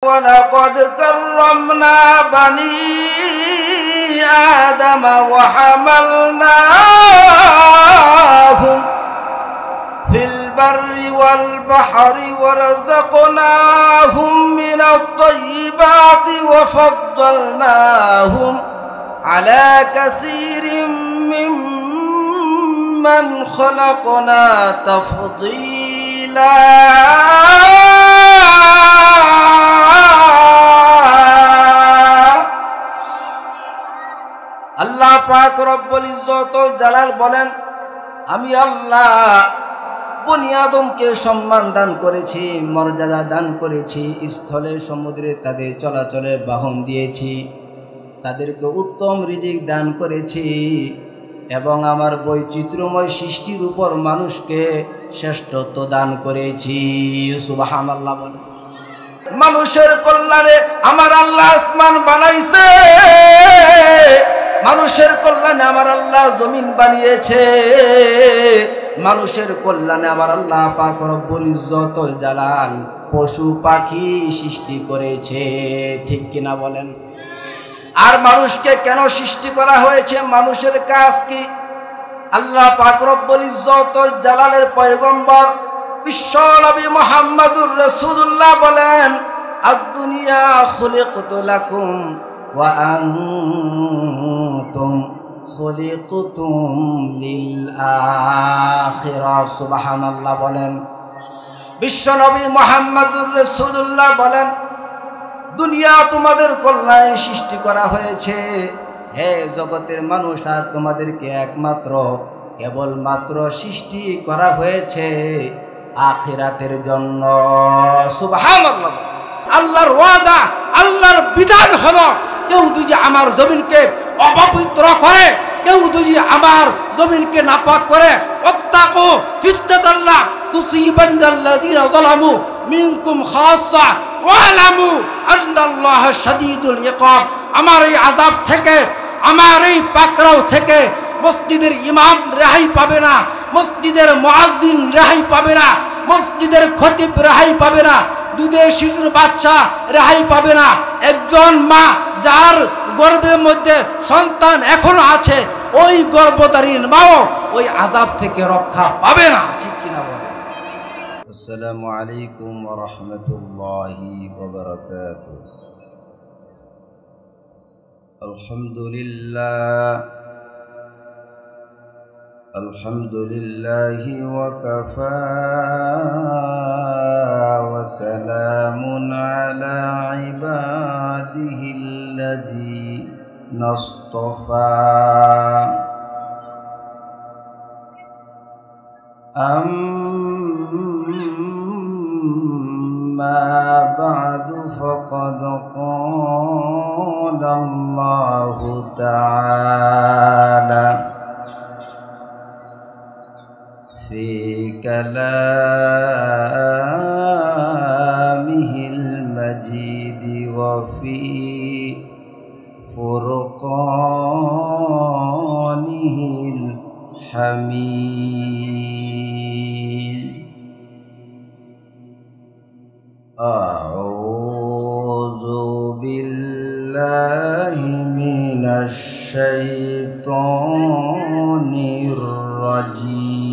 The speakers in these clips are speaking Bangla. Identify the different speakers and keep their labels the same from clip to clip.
Speaker 1: ولقد كرمنا بني آدم وحملناهم في البر والبحر ورزقناهم من الطيبات وفضلناهم على كثير ممن خلقنا تفضيلا আল্লাহ পাক রব্বুল ইজ্জত ওয়াল জালাল বলেন, আমি আল্লাহ বনি আদমকে সম্মান দান করেছি, মর্যাদা দান করেছি, স্থলে সমুদ্রে তাদের চলাচলে বাহন দিয়েছি, তাদেরকে উত্তম রিজিক দান করেছি এবং আমার বৈচিত্র্যময় সৃষ্টির উপর মানুষকে শ্রেষ্ঠত্ব দান করেছি। সুবহানাল্লাহ বলেন। মানুষের কল্যাণে আমার আল্লাহ আসমান বানাইছে, মানুষের কল্যাণে আমার আল্লাহ জমিন বানিয়েছে, মানুষের কল্যাণে আমার আল্লাহ পাক রব্বুল ইজ্জত ওয়াল জালাল পশু পাখি সৃষ্টি করেছে। ঠিক কিনা বলেন? আর মানুষকে কেন সৃষ্টি করা হয়েছে? মানুষের কাজ কি? আল্লাহ পাক রব্বুল ইজ্জত ওয়াল জালালের পয়গম্বর বিশ্ব নবী মুহাম্মদুর রাসূলুল্লাহ বলেন, আদ-দুনিয়া খুলিকতু লাকুম ওয়া আনতুম খুলিকতুম লিল আখিরাহ। সুবহানাল্লাহ বলেন। বিশ্ব নবী মুহাম্মদুর রাসূলুল্লাহ বলেন, দুনিয়া তোমাদের কল্যাণে সৃষ্টি করা হয়েছে হে জগতের মানুষ, আর তোমাদেরকে একমাত্র কেবলমাত্র সৃষ্টি করা হয়েছে আখিরাতের জন্য। সুবহানাল্লাহ। আল্লাহর ওয়াদা, আল্লাহর বিধান হলো, কেউ যদি আমার জমিনকে অপবিত্র করে, কেউ যদি আমার জমিনকে নাপাক করে, ওয়াত্তাকু ফিতনাতাল্লাহ তুসিবান্নাল্লাযিনা যালামু মিনকুম খাসসা ওয়ালামু আন্নাল্লাহা শাদীদুল ইকাব। আমার এই আযাব থেকে, আমার এই পাকড়াও থেকে মসজিদের ইমাম রেহাই পাবে না, মসজিদের মুয়াজ্জিন রেহাই পাবে না, মসজিদের খতিব রেহাই পাবে না, দুধের শিশুর বাচ্চা রেহাই পাবে না, একজন মা যার গর্ভের মধ্যে সন্তান এখনো আছে, ওই গর্ভধারী মাও ওই আযাব থেকে রক্ষা পাবে না। ঠিক কিনা বলেন? আসসালামু আলাইকুম ওয়া রাহমাতুল্লাহি ওয়া বারাকাতুহু। আলহামদুলিল্লাহ, আলহামদুলিল্লাহি ওয়া কাফা ওয়া সালামুন আলা ইবাদিহিল্লাযীনা ইসতাফা। أما بعد فقد قال الله تعالى في كلامه المجيد وفي فرقانه الحميد. أعوذ بالله من الشيطان الرجيم.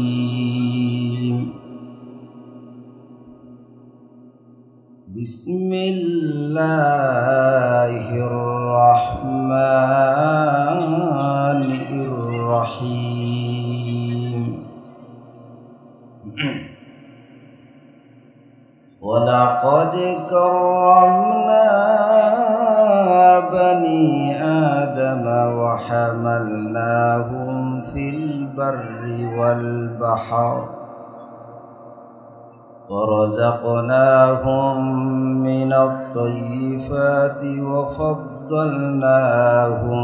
Speaker 1: بسم الله الرحمن الرحيم. ولقد كرمنا بني آدم وحملناهم في البر والبحر ورزقناهم من الطيبات وفضلناهم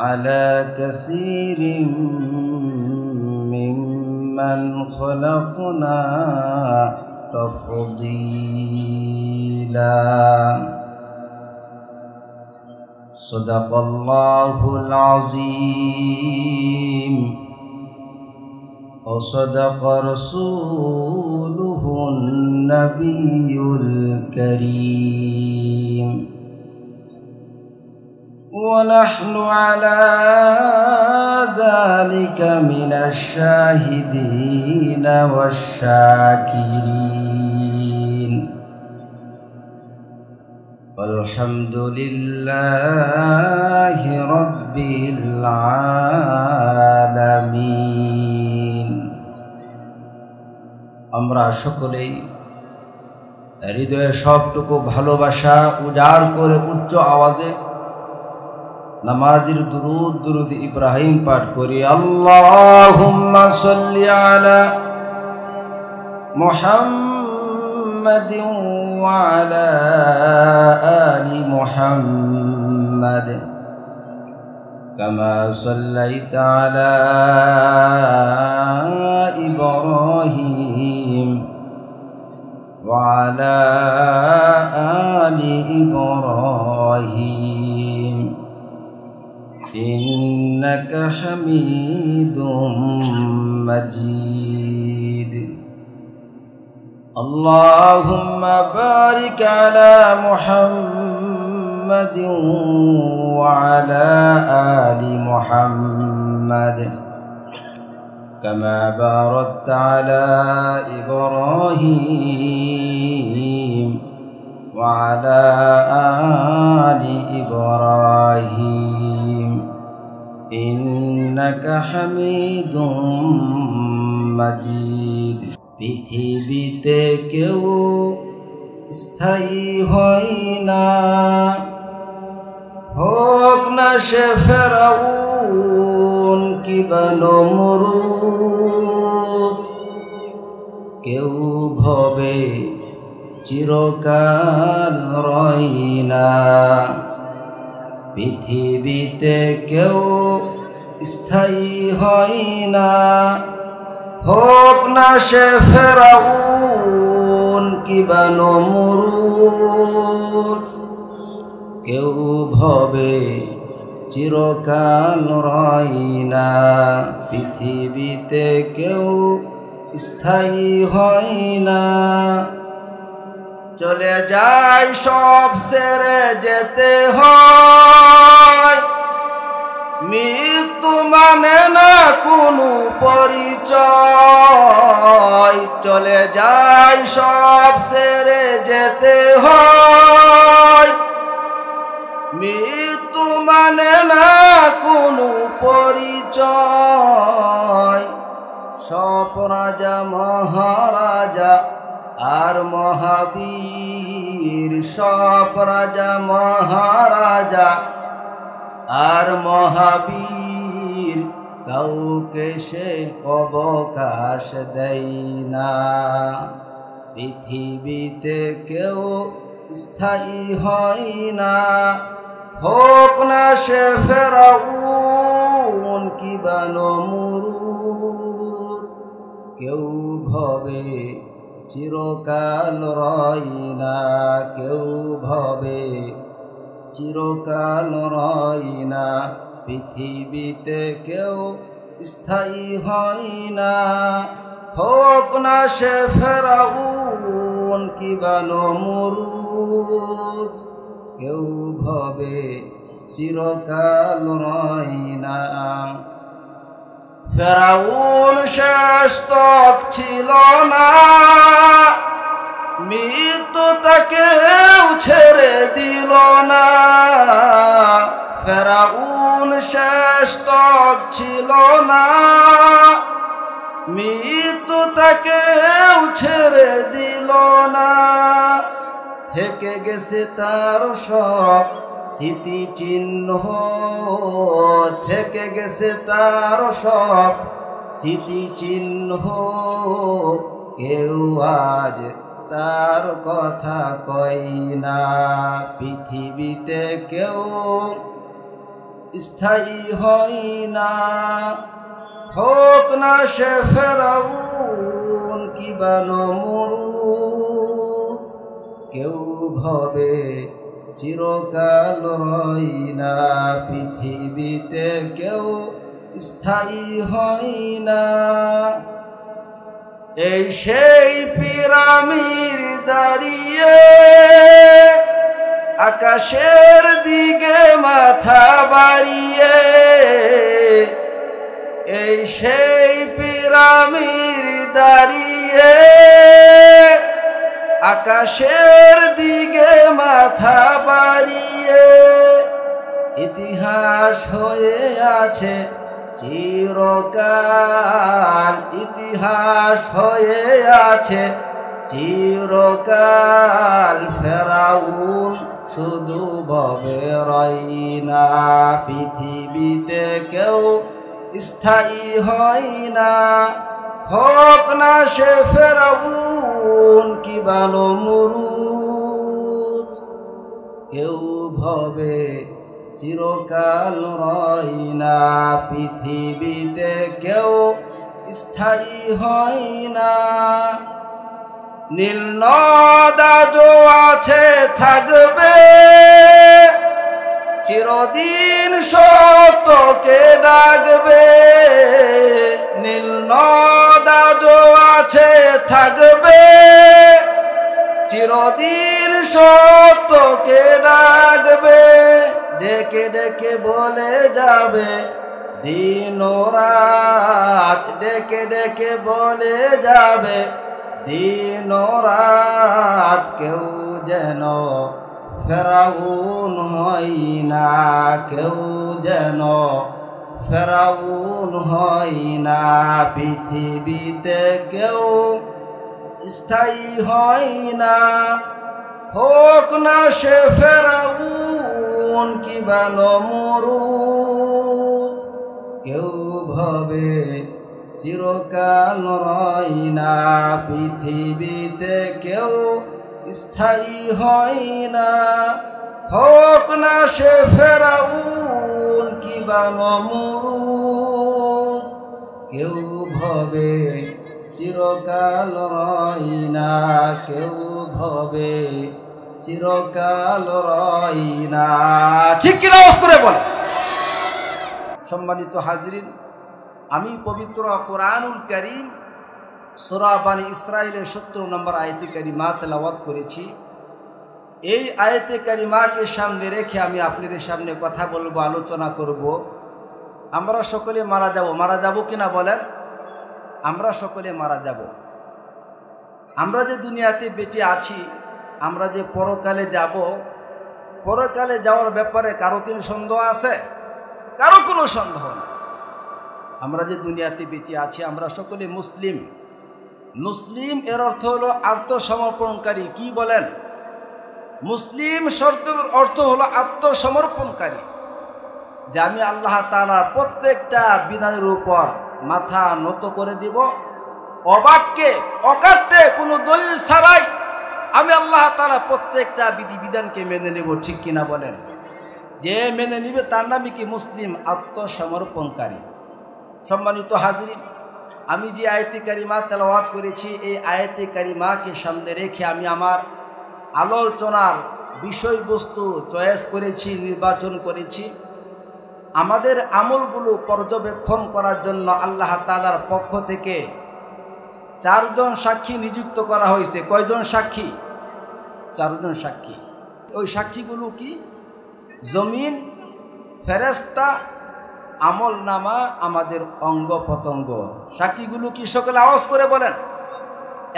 Speaker 1: على كثير ممن خلقنا تفضيلا. صدق الله العظيم. وصدق رسوله النبي الكريم ونحن على ذلك من الشاهدين والشاكرين والحمد لله رب العالمين আমরা সকলেই হৃদয়ে সবটুকু ভালোবাসা উজাড় করে উচ্চ আওয়াজে নামাজির দুরুদ ইব্রাহিম পাঠ করি। আল্লাহুম্মা সাল্লি আলা মুহাম্মাদিন ওয়া আলা আলি মুহাম্মাদ কামা সাল্লাইতা আলা ইব্রাহিম ওয়া আলা আলি ইব্রাহিম إنك حميد مجيد اللهم بارك على محمد وعلى آل محمد كما باركت على إبراهيم وعلى آل إبراهيم إنك حميد مجيد পৃথিবীতে কেউ স্থায়ী হয় না, হোক না সে ফেরাউন কিবা নমরুদ, কেউ ভবে চিরকাল রয় না। পৃথিবীতে কেউ স্থায়ী হয় না, হোক না সে ফেরাউন কিবা নমরুদ, কেউ ভবে চিরকাল রয় না। পৃথিবীতে কেউ স্থায়ী হয় না, চলে যায় সব ছেড়ে যেতে হয়। মৃত্যু মানে না কোনো পরিচয়, চলে যায় সব ছেড়ে যেতে হয়। মৃত্যু মানে না কোনো পরিচয়, সব রাজা মহারাজা আর মহাবীর, সব রাজা মহারাজা আর মহাবীর, কাউকে সে অবকাশ দেয় না। পৃথিবীতে কেউ স্থায়ী হয় না, হোক না সে ফেরাউন কিবা নমরুদ, কেউ ভবে চিরকাল রয় না, কেউ ভবে চিরকাল রয় না। পৃথিবীতে কেউ স্থায়ী হয় না, হোক না সে ফেরাউন কিবা নমরুদ, কেউ ভবে চিরকাল রয় না। ফেরাউন শেষ তক ছিল না, মৃত্যু তাকেও ছেড়ে দিল না। ফেরাউন শেষ তক ছিল না, মৃত্যু তাকেও ছেড়ে দিল না। থেকে গেছে তার সব স্মৃতিচিহ্ন, থেকে গেছে তার সব স্মৃতিচিহ্ন, কেউ আজ তার কথা কয় না। পৃথিবীতে কেউ স্থায়ী হয় না, হোক না সে ফেরাউন কিবা নমরুদ, কেউ ভবে চিরকাল রয় না। পৃথিবীতে কেউ স্থায়ী হয় না। এই সেই পিরামিড দাঁড়িয়ে আকাশের দিকে মাথা বাড়িয়ে, এই সেই পিরামিড দাঁড়িয়ে আকাশের দিকে মাথা বাড়িয়ে, ইতিহাস হয়ে আছে চিরকাল, ইতিহাস হয়ে আছে চিরকাল। ফেরাউন শুধু ভবে রয় না, পৃথিবীতে কেউ স্থায়ী হয় না। হোক না সে ফেরাউন কি ভালো মুরুদ, কেউ ভবে চিরকাল রয় না, পৃথিবীতে কেউ স্থায়ী হয় না। নীল নদ আজও আছে থাকবে, চিরদিন সত্যকে ডাকবে। নীল নদ আজও আছে থাকবে, চিরদিন সত্যকে ডাকবে। ডেকে ডেকে বলে যাবে দিন ও রাত, ডেকে ডেকে বলে যাবে দিন ও রাত। কেউ যেন ফেরাউন হয় না, কেউ যেন ফেরাউন হয় না, পৃথিবীতে কেউ স্থায়ী হয় না। হোক না সে ফেরাউন কি ভালো মুরুদ, কেউ ভবে চিরকাল রয় না, পৃথিবীতে কেউ স্থায়ী হয় না। হোক না সে ফেরাউন কি ভালো মুরুদ, কেউ ভবে চিরকাল রয় না, কেউ ভবে চিরকাল রয় না। ঠিক কি আওয়াজ করে বল। সম্মানিত হাজরিন, আমি পবিত্র কোরআনুল কারীম সূরা বানী ইসরাঈলের 17 নম্বর আয়াতে কারিমা তেলাওয়াত করেছি। এই আয়াতে কারিমাকে সামনে রেখে আমি আপনাদের সামনে কথা বলবো, আলোচনা করব। আমরা সকলে মারা যাব, মারা যাব কিনা বলেন? আমরা সকলে মারা যাব। আমরা যে দুনিয়াতে বেঁচে আছি, আমরা যে পরকালে যাব, পরকালে যাওয়ার ব্যাপারে কারো কোনো সন্দেহ আছে? কারো কোনো সন্দেহ নেই। আমরা যে দুনিয়াতে বেঁচে আছি, আমরা সকলে মুসলিম। মুসলিম এর অর্থ হলো আত্মসমর্পণকারী। কি বলেন? মুসলিম শব্দের অর্থ হলো আত্মসমর্পণকারী, যে আমি আল্লাহ তাআলার প্রত্যেকটা বিধানের উপর মাথা নত করে দিব, অবাক্যে অকাট্যে কোনো দলিল ছাড়াই আমি আল্লাহ তাআলা প্রত্যেকটা বিধিবিধানকে মেনে নেব। ঠিক কিনা বলেন? যে মেনে নিবে তার নামই কি মুসলিম, আত্মসমর্পণকারী। সম্মানিত হাজরিন, আমি যে আয়াতে কারিমা তেলাওয়াত করেছি, এই আয়াতে কারিমাকে সামনে রেখে আমি আমার আলোচনার বিষয়বস্তু চয়েস করেছি, নির্বাচন করেছি। আমাদের আমলগুলো পর্যবেক্ষণ করার জন্য আল্লাহ তাআলার পক্ষ থেকে 4 জন সাক্ষী নিযুক্ত করা হয়েছে। কয়জন সাক্ষী? 4 জন সাক্ষী। ওই সাক্ষীগুলো কি? জমিন, ফেরেশতা, আমল নামা, আমাদের অঙ্গ প্রত্যঙ্গ। সাক্ষীগুলো কি? সকলে আওয়াজ করে বলেন।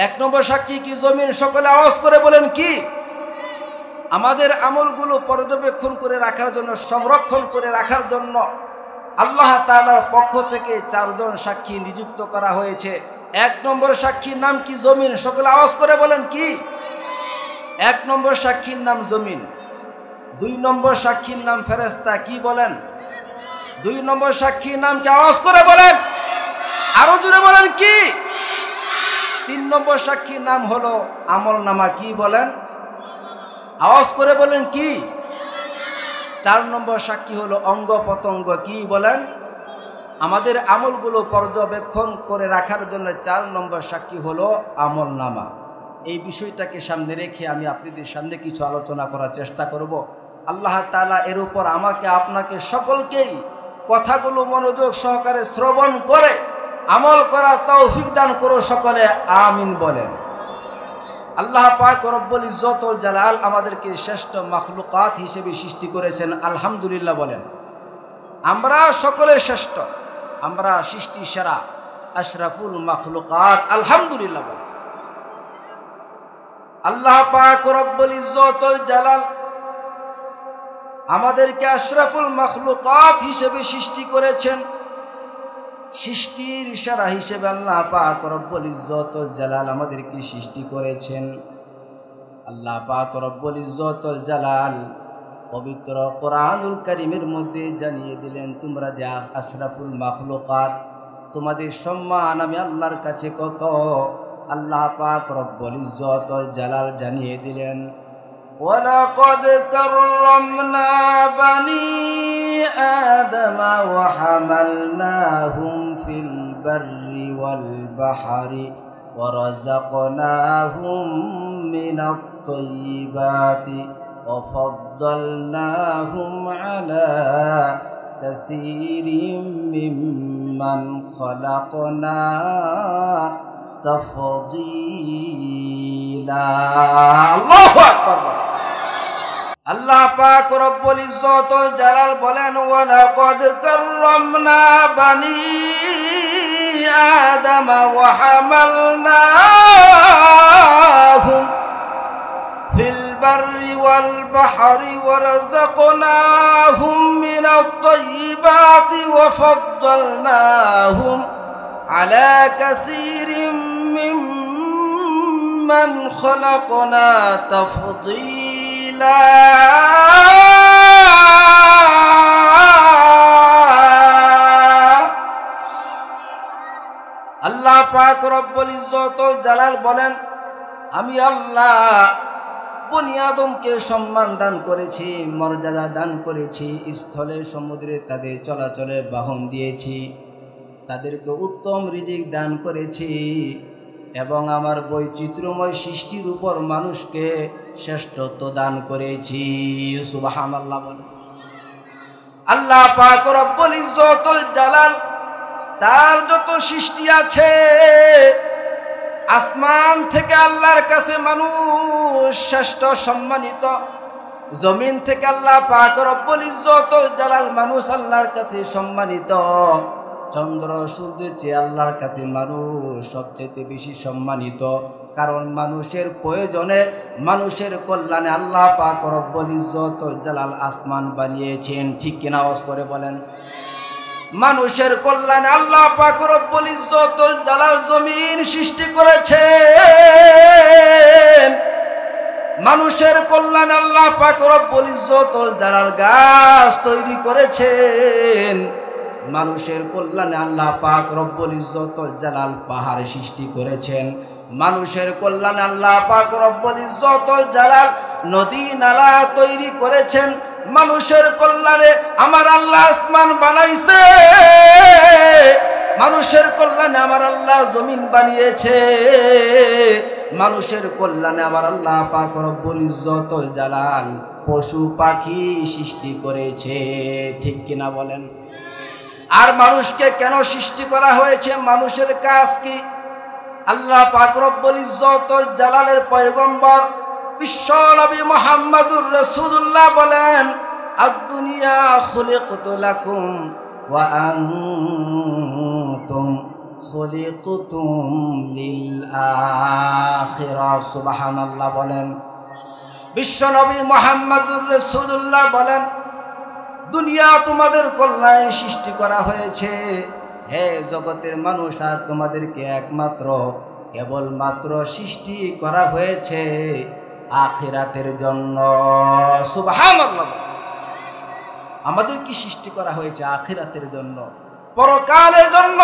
Speaker 1: 1 নম্বর সাক্ষী কি? জমিন। সকলে আওয়াজ করে বলেন কি? আমাদের আমলগুলো পর্যবেক্ষণ করে রাখার জন্য, সংরক্ষণ করে রাখার জন্য আল্লাহ তাআলার পক্ষ থেকে 4 জন সাক্ষী নিযুক্ত করা হয়েছে। 1 নম্বর সাক্ষীর নাম কি? জমিন। সকলে আওয়াজ করে বলেন কি? 1 নম্বর সাক্ষীর নাম জমিন। 2 নম্বর সাক্ষীর নাম ফেরেশতা। কি বলেন? 2 নম্বর সাক্ষীর নাম কি? আওয়াজ করে বলেন, আরো জোরে বলেন কি? 3 নম্বর সাক্ষীর নাম হলো আমল নামা। কি বলেন? আওয়াজ করে বলেন কি? 4 নম্বর সাক্ষী হলো অঙ্গ প্রত্যঙ্গ। কি বলেন? আমাদের আমলগুলো পর্যবেক্ষণ করে রাখার জন্য 4 নম্বর সাক্ষী হলো আমল নামা। এই বিষয়টাকে সামনে রেখে আমি আপনাদের সামনে কিছু আলোচনা করার চেষ্টা করব। আল্লাহ তাআলা এর উপর আমাকে, আপনাকে সকলকেই কথাগুলো মনোযোগ সহকারে শ্রবণ করে আমল করার তৌফিক দান করো, সকলে আমিন বলেন। আল্লাহ পাক রব্বুল ইজ্জত ওয়াল জালাল আমাদেরকে শ্রেষ্ঠ মাখলুকাত হিসেবে সৃষ্টি করেছেন, আলহামদুলিল্লাহ বলেন। আমরা সকলে শ্রেষ্ঠ, আমরা সৃষ্টি সেরা, আশরাফুল মাখলুকাত, আলহামদুলিল্লাহ বলেন। আল্লাহ পাক রব্বুল ইজ্জত ওয়াল জালাল আমাদেরকে আশরাফুল মাখলুকাত হিসেবে সৃষ্টি করেছেন। সৃষ্টির ইশারা হিসেবে আল্লাহ পাক রব্বুল ইজ্জত ওয়াল জালাল আমাদেরকে সৃষ্টি করেছেন। আল্লাহ পাক রব্বুল ইজ্জত ওয়াল জালাল পবিত্র কোরআনুল কারীমের মধ্যে জানিয়ে দিলেন, তোমরা যা আশরাফুল মাখলুকাত, তোমাদের সম্মান আমি আল্লাহর কাছে কত। আল্লাহ পাক রব্বুল ইজ্জত ওয়াল জালাল জানিয়ে দিলেন, ওয়ালাকাদ কাররামনা বানি আদম ওয়া হামালনাহুম ফিল বাররি ওয়াল বাহরি ওয়া রাযাকনাহুম মিনাত তাইয়্যিবাতি ওয়া ফাদ্দালনাহুম আলা কাসীরিম মিম্মান খালাকনা তাফদীলা। আল্লাহু আকবার। আল্লাহ পাক রব্বুল ইজ্জত ওয়াল জালাল বলেন, ওয়ালাকাদ কাররামনা বানি আদম ওয়া হামালনাহুম ফিল বাররি ওয়াল বাহরি ওয়া রাযাকনাহুম মিনাত তাইয়্যিবাতি ওয়া ফাদ্দালনাহুম আলা কাসীরিম মিম্মান খালাকনা তাফদীলা। আল্লাহ পাক রব্বুল ইজ্জত ওয়াল জালাল বলেন, আমি আল্লাহ বনি আদমকে সম্মান দান করেছি, মর্যাদা দান করেছি, স্থলে সমুদ্রে তাদের চলাচলে বাহন দিয়েছি, তাদেরকে উত্তম রিজিক দান করেছি এবং আমার বৈচিত্র্যময় সৃষ্টির উপর মানুষকে শ্রেষ্ঠত্ব দান করেছি। সুবহানাল্লাহ বলেন। আল্লাহ পাক রব্বুল ইজ্জত ওয়াল জালাল তার যত সৃষ্টি আছে, আসমান থেকে আল্লাহর কাছে মানুষ শ্রেষ্ঠ সম্মানিত, জমিন থেকে আল্লাহ পাক রব্বুল ইজ্জত ওয়াল জালাল মানুষ আল্লাহর কাছে সম্মানিত, চন্দ্র সূর্যের চেয়ে আল্লাহর কাছে মানুষ সবচেয়ে বেশি সম্মানিত। কারণ মানুষের প্রয়োজনে, মানুষের কল্যাণে আল্লাহ পাক রব্বুল ইজ্জত ওয়াল জালাল আসমান বানিয়েছেন। ঠিক কিনা আওয়াজ করে বলেন। মানুষের কল্যাণে আল্লাহ পাক রব্বুল ইজ্জত ওয়াল জালাল জমিন সৃষ্টি করেছেন। মানুষের কল্যাণে আল্লাহ পাক রব্বুল ইজ্জত ওয়াল জালাল গাছ তৈরি করেছেন। মানুষের কল্যাণে আল্লাহ পাক রব্বুল ইজ্জত ওয়াল জালাল পাহাড় সৃষ্টি করেছেন। মানুষের কল্যাণে আল্লাহ পাক রব্বুল ইজ্জত ওয়াল জালাল নদী নালা তৈরি করেছেন। মানুষের কল্যাণে আমার আল্লাহ আসমান বানাইছে, মানুষের কল্যাণে আমার আল্লাহ জমিন বানিয়েছে, মানুষের কল্যাণে আমার আল্লাহ পাক রব্বুল ইজ্জত ওয়াল জালাল পশু পাখি সৃষ্টি করেছে। ঠিক কিনা বলেন। আর মানুষকে কেন সৃষ্টি করা হয়েছে, মানুষের কাজ কি? আল্লাহ পাক রব্বুল ইজ্জত ওয়াল জালালের পয়গম্বর বিশ্ব নবী মুহাম্মদুর রাসূলুল্লাহ বলেন, আদ-দুনিয়া খুলিকতু লাকুম ওয়া আনতুম খুলিকতুম লিল আখিরাহ। সুবহানাল্লাহ বলেন। বিশ্ব নবী মুহাম্মদুর রাসূলুল্লাহ বলেন, দুনিয়া তোমাদের কল্যাণে সৃষ্টি করা হয়েছে। হে জগতের মানুষ, আর তোমাদেরকে একমাত্র কেবলমাত্র সৃষ্টি করা হয়েছে আখিরাতের জন্য। সুবহানাল্লাহ। আমাদের কি সৃষ্টি করা হয়েছে? আখিরাতের জন্য, পরকালের জন্য,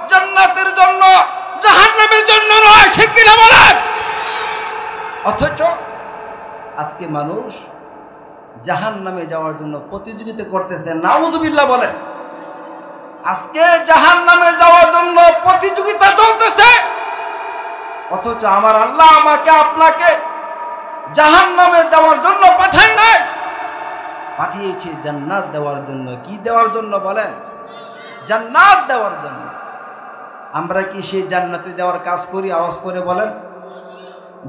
Speaker 1: জান্নাতের জন্য, জাহান্নামের জন্য নয়। ঠিক কিনা বলেন। অথচ আজকে মানুষ জাহান্নামে যাওয়ার জন্য প্রতিযোগিতা করতেছে। নাউজুবিল্লাহ বলেন। আজকে জাহান্নামে যাওয়ার জন্য প্রতিযোগিতা চলতেছে, অথচ আমার আল্লাহ আমাকে আপনাকে জাহান্নামে দেওয়ার জন্য পাঠায় নাই, পাঠিয়েছে জান্নাত দেওয়ার জন্য। কি দেওয়ার জন্য বলেন? জান্নাত দেওয়ার জন্য। আমরা কি সেই জান্নাতে যাওয়ার কাজ করি? আওয়াজ করে বলেন।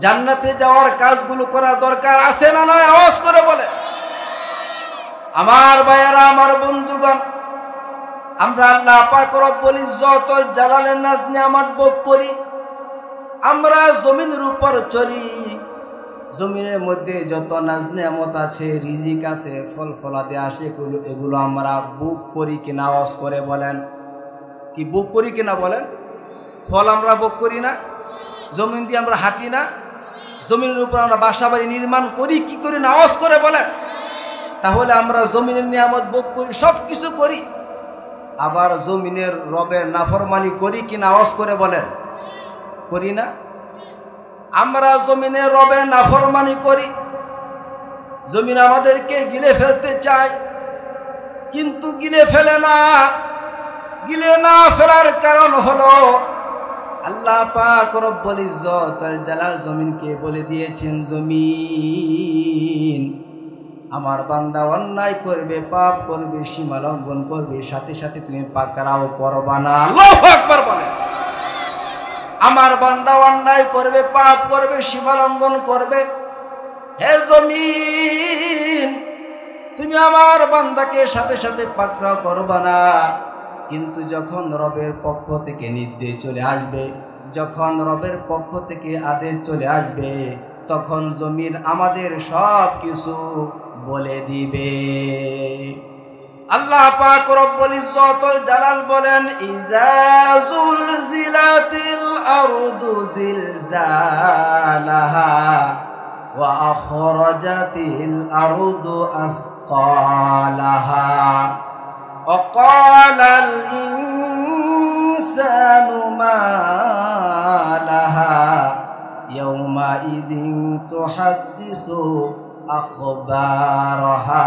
Speaker 1: জান্নাতে যাওয়ার কাজগুলো করা দরকার আছে না নয়? আওয়াজ করে বলেন। আমার ভাইয়েরা, আমার বন্ধুগণ, আমরা আল্লাহ পাক রব্বুল ইজ্জত ওয়াল জালালের নাজ নিয়ামত ভোগ করি। আমরা জমিনের উপর চলি, জমিনের মধ্যে যত নাজ নিয়ামত আছে, রিজিক আছে, ফল ফলাদি আসে, এগুলো আমরা ভোগ করি কিনা? আওয়াজ করে বলেন। কি ভোগ করি কিনা বলেন? ফল আমরা ভোগ করি না? জমিন দিয়ে আমরা হাঁটি না? জমিনের উপর আমরা বাসা বাড়ি নির্মাণ করি কি করি না? আওয়াজ করে বলেন। তাহলে আমরা জমিনের নিয়ামত ভোগ করি, সব কিছু করি, আবার জমিনের রবের নাফরমানি করি কিনা? আওয়াজ করে বলেন। করি না? আমরা জমিনের রবের নাফরমানি করি, জমিন আমাদেরকে গিলে ফেলতে চায়, কিন্তু গিলে ফেলে না। গিলে না ফেলার কারণ হলো আল্লাহ পাক রব্বুল ইজ্জত ওয়াল জালাল জমিনকে বলে দিয়েছেন, জমিন আমার বান্দা অন্যায় করবে, পাপ করবে, সীমা লঙ্ঘন করবে, সাথে সাথে তুমি পাকড়াও করবা না। আল্লাহু আকবার বলেন। আমার বান্দা অন্যায় করবে, পাপ করবে, সীমা লঙ্ঘন করবে, হে জমিন তুমি আমার বান্দাকে সাথে সাথে পাকড়াও করবা না। কিন্তু যখন রবের পক্ষ থেকে নির্দেশ চলে আসবে, যখন রবের পক্ষ থেকে আদেশ চলে আসবে, তখন জমিন আমাদের সব কিছু বলে দিবে। আল্লাহ পাক রব্বুল ইজ্জত ওয়াল জালাল বলেন, ইজা যুলজিলাতিল আরদু জিলজালাহা ওয়া আখরাজাতিল আরদু আসকালাহা ওয়া ক্বালাল ইনসানু মা লাহা ইয়াউমাইযিন তুহাদ্দিসু আখবারাহা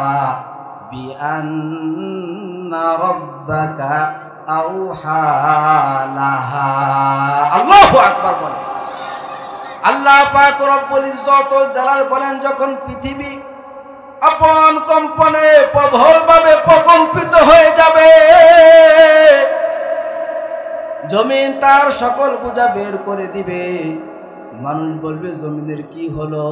Speaker 1: বিআন্না রাব্বাকা আওহা লাহা। আল্লাহু আকবার বলেন। আল্লাহ পাক রব্বুল ইজ্জত ওয়াল জালাল বলেন, যখন পৃথিবী আপন কম্পনে প্রবলভাবে প্রকম্পিত হয়ে যাবে, জমিন তার সকল বোঝা বের করে দিবে, মানুষ বলবে জমিনের কি হলো?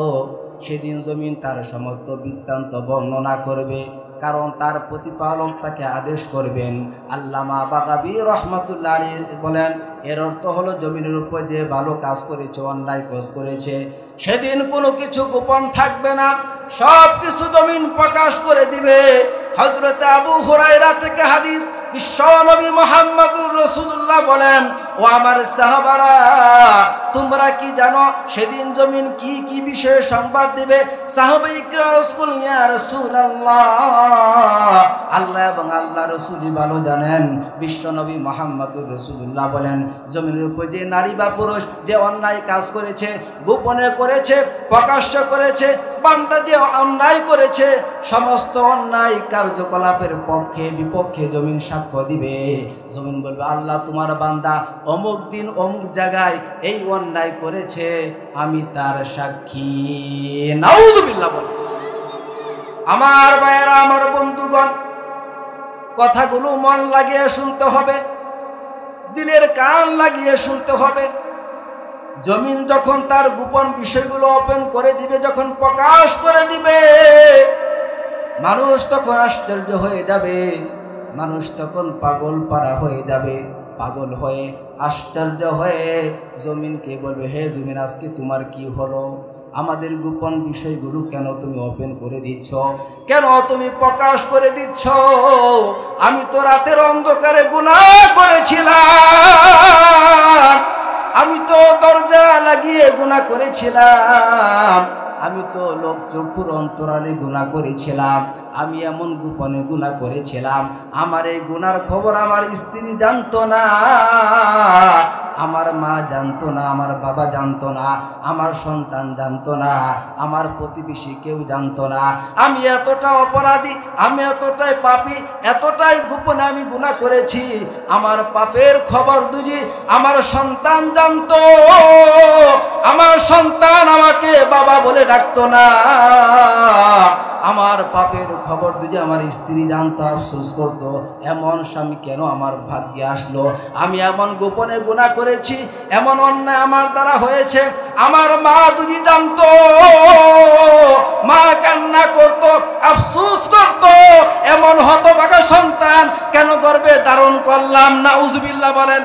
Speaker 1: সেদিন জমিন তার সমস্ত বৃত্তান্ত বর্ণনা করবে, কারণ তার প্রতিপালক তাকে আদেশ করবেন। আল্লামা বাগাবী রহমাতুল্লাহ আলাইহি বলেন, এর অর্থ হলো জমিনের উপর যে ভালো কাজ করেছে, অন্যায় কাজ করেছে, সেদিন কোনো কিছু গোপন থাকবে না, সব কিছু জমিন প্রকাশ করে দিবে। হযরত আবু হুরায়রা থেকে হাদিস, বিশ্বনবী মুহাম্মদুর রাসূলুল্লাহ বলেন, ও আমার সাহাবারা, তোমরা কি জানো সেদিন জমিন কি কি বিষয়ে সংবাদ দিবে? সাহাবায়ে কেরাম বললেন, ইয়া রাসূলুল্লাহ, আল্লাহ এবং আল্লাহ রাসূলই ভালো জানেন। বিশ্বনবী মুহাম্মদুর রাসূলুল্লাহ বলেন, জমিনের উপর যে নারী বা পুরুষ যে অন্যায় কাজ করেছে, গোপনে করেছে, প্রকাশ্য করেছে, বান্দা যে অন্যায় করেছে, সমস্ত অন্যায় কার্যকলাপের পক্ষে বিপক্ষে জমিন সাক্ষ্য দিবে। জমিন বলবে, আল্লাহ তোমার বান্দা অমুক দিন অমুক জায়গায় এই অন্যায় করেছে, আমি তার সাক্ষী। নাউজুবিল্লাহ বলে। আমার ভাইয়েরা, আমার বন্ধুগণ, কথাগুলো মন লাগিয়ে শুনতে হবে, দিলের কান লাগিয়ে শুনতে হবে। জমিন যখন তার গোপন বিষয়গুলো ওপেন করে দিবে, যখন প্রকাশ করে দিবে, মানুষ তখন আশ্চর্য হয়ে যাবে, মানুষ তখন পাগল পারা হয়ে যাবে। পাগল হয়ে আশ্চর্য হয়ে জমিনকে বলবে, হে জমিন, আজকে তোমার কি হলো? আমাদের গোপন বিষয়গুলো কেন তুমি ওপেন করে দিচ্ছ? কেন তুমি প্রকাশ করে দিচ্ছ? আমি তো রাতের অন্ধকারে গুনাহ করেছিলাম, আমি তো দরজা লাগিয়ে গুনাহ করেছিলাম, আমি তো লোক চক্ষুর অন্তরালে গুনাহ করেছিলাম, আমি এমন গোপনে গুনাহ করেছিলাম, আমার এই গুনার খবর আমার স্ত্রী জানতো না, আমার মা জানতো না, আমার বাবা জানতো না, আমার সন্তান জানতো না, আমার প্রতিবেশী কেউ জানতো না। আমি এতটা অপরাধী, আমি এতটাই পাপী, এতটাই গোপনে আমি গুনাহ করেছি, আমার পাপের খবর দুজি আমার সন্তান জানতো, আমার সন্তান আমাকে বাবা বলে ডাকতো না, আমার পাপের খবর যদি আমার স্ত্রী জানতো আফসোস করতো, এমন স্বামী কেন আমার ভাগ্যে আসলো। আমি এমন গোপনে গুনাহ করেছি, এমন অন্যায় আমার দ্বারা হয়েছে। আমার মা যদি জানতো, মা কান্না করতো, আফসোস করতো, এমন হতভাগা সন্তান কেন গর্ভে ধারণ করলাম। নাউজুবিল্লাহ বলেন।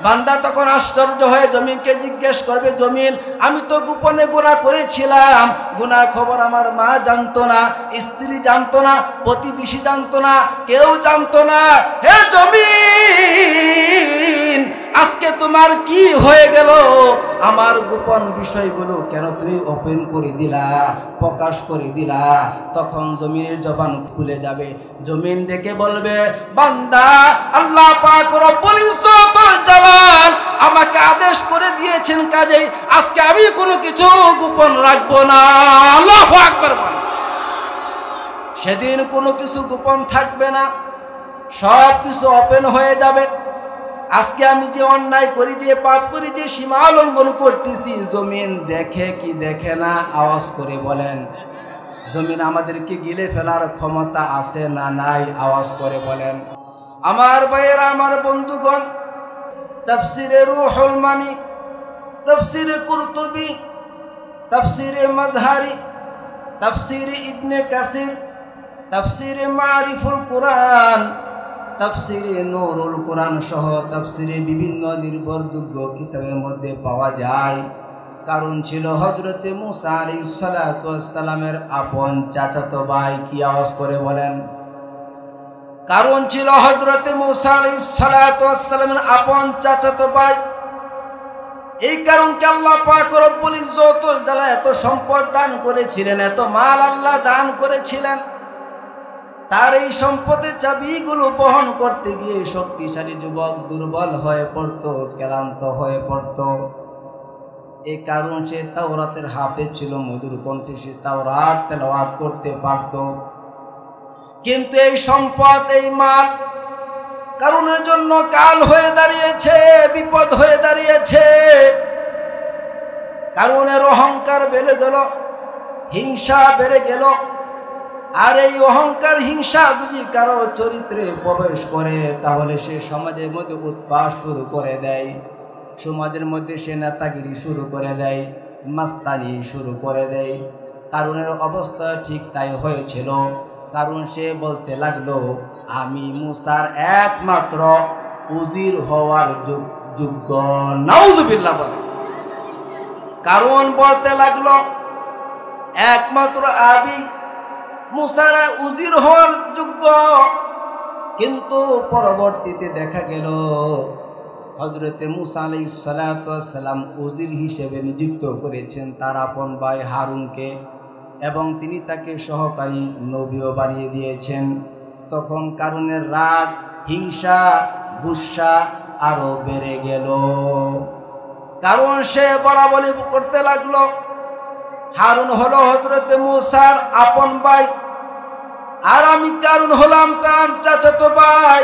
Speaker 1: বান্দা তখন আশ্চর্য হয়ে জমিনকে জিজ্ঞেস করবে, জমিন আমি তো গোপনে গুনাহ করেছিলাম, গুনার খবর আমার মা জানতো না, স্ত্রী জানতো না, প্রতিবেশী জানতো না, কেউ জানতো না। হে জমিন, আজকে তোমার কি হয়ে গেল? আমার গোপন বিষয়গুলো কেন তুমি ওপেন করে দিলা, প্রকাশ করে দিলা? তখন জমিনের জবান খুলে যাবে। জমিন ডেকে বলবে, বান্দা, আল্লাহ পাক রব্বুল ইজ্জতুল জালাল আমাকে আদেশ করে দিয়েছেন, কাজেই আজকে আমি কোনো কিছু গোপন রাখবো না। আল্লাহু আকবার বল। সেদিন কোনো কিছু গোপন থাকবে না, সব কিছু ওপেন হয়ে যাবে। আজকে আমি যে অন্যায় করি, যে পাপ করি, যে সীমা লঙ্ঘন করতেছি, জমিন দেখে কি দেখে না? আওয়াজ করে বলেন। জমিন আমাদেরকে গিলে ফেলার ক্ষমতা আছে না নাই? আওয়াজ করে বলেন। আমার ভাইয়েরা, আমার বন্ধুগণ, তাফসিরে রুহুল মানি, তাফসিরে কুরতুবী, তাফসিরে মাজহারি, তাফসিরে ইবনে কাসির, তাফসিরে মারিফুল কোরআন, তাফসিরে নূরুল কোরআন সহ তাফসিরে বিভিন্ন নির্ভরযোগ্য কিতাবের মধ্যে পাওয়া যায়। কারণ ছিল হযরতে মুসা আলাইহিস সালাতু ওয়াস সালামের আপন চাচাতো ভাই। কি আওয়াজ করে বলেন। কারণ ছিল হযরতে মুসা আলাইহিস সালাতু ওয়াস সালামের আপন চাচাতো ভাই। এই কারণকে আল্লাহ পাক রব্বুল ইজ্জতুল জালাল এত সম্পদ দান করেছিলেন, এত মাল আল্লাহ দান করেছিলেন। তার এই সম্পদের চাবিগুলো বহন করতে গিয়ে শক্তিশালী যুবক দুর্বল হয়ে পড়তো, ক্লান্ত হয়ে পড়তো। এই কারণ সে তাওরাতের হাফেজ ছিল, মধুর কণ্ঠে সে তাওরাত তেলাওয়াত করতে পারত। কিন্তু এই সম্পদ, এই মাল কারণের জন্য কাল হয়ে দাঁড়িয়েছে, বিপদ হয়ে দাঁড়িয়েছে। কারণের অহংকার বেড়ে গেল, হিংসা বেড়ে গেল। আর এই অহংকার, হিংসা যদি কারো চরিত্রে প্রবেশ করে, তাহলে সে সমাজের মধ্যে উৎপাত শুরু করে দেয়, সমাজের মধ্যে সে নেতাগিরি শুরু করে দেয়, মাস্তানি শুরু করে দেয়। কারণের অবস্থা ঠিক তাই হয়েছিল। কারণ সে বলতে লাগলো, আমি মুসার একমাত্র উজির হওয়ার যোগ্য। নাউজুবিল্লাহ বলে। কারণ বলতে লাগলো, একমাত্র আমি মুসার উজির হওয়ার যোগ্য। কিন্তু পরবর্তীতে দেখা গেল হযরতে মুসা আলাইহিস সালাতু ওয়াস সালাম উজির হিসেবে নিযুক্ত করেছেন তার আপন ভাই হারুনকে, এবং তিনি তাকে সহকারী নবীও বানিয়ে দিয়েছেন। তখন কারণের রাগ, হিংসা, গুসা আরো বেড়ে গেল। কারণ সে বলাবলি করতে লাগলো, হারুন হলো হযরতে মুসার আপন ভাই, আর আমি কারণ হলাম তার চাচাতো ভাই।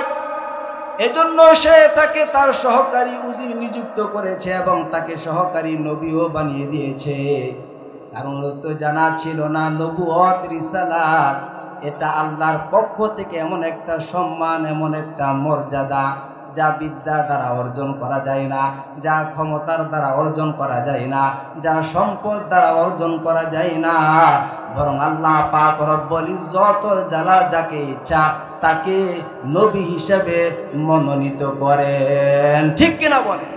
Speaker 1: এজন্য সে তাকে তার সহকারী উজির নিযুক্ত করেছে এবং তাকে সহকারী নবীও বানিয়ে দিয়েছে। কারণ তো জানা ছিল না নবুয়ত, রিসালাত এটা আল্লাহর পক্ষ থেকে এমন একটা সম্মান, এমন একটা মর্যাদা, যা বিদ্যা দ্বারা অর্জন করা যায় না, যা ক্ষমতার দ্বারা অর্জন করা যায় না, যা সম্পদ দ্বারা অর্জন করা যায় না। বরং আল্লাহ পাক রব্বুল ইজ্জতুল জালাল যাকে ইচ্ছা তাকে নবী হিসেবে মনোনীত করেন। ঠিক কিনা বলেন।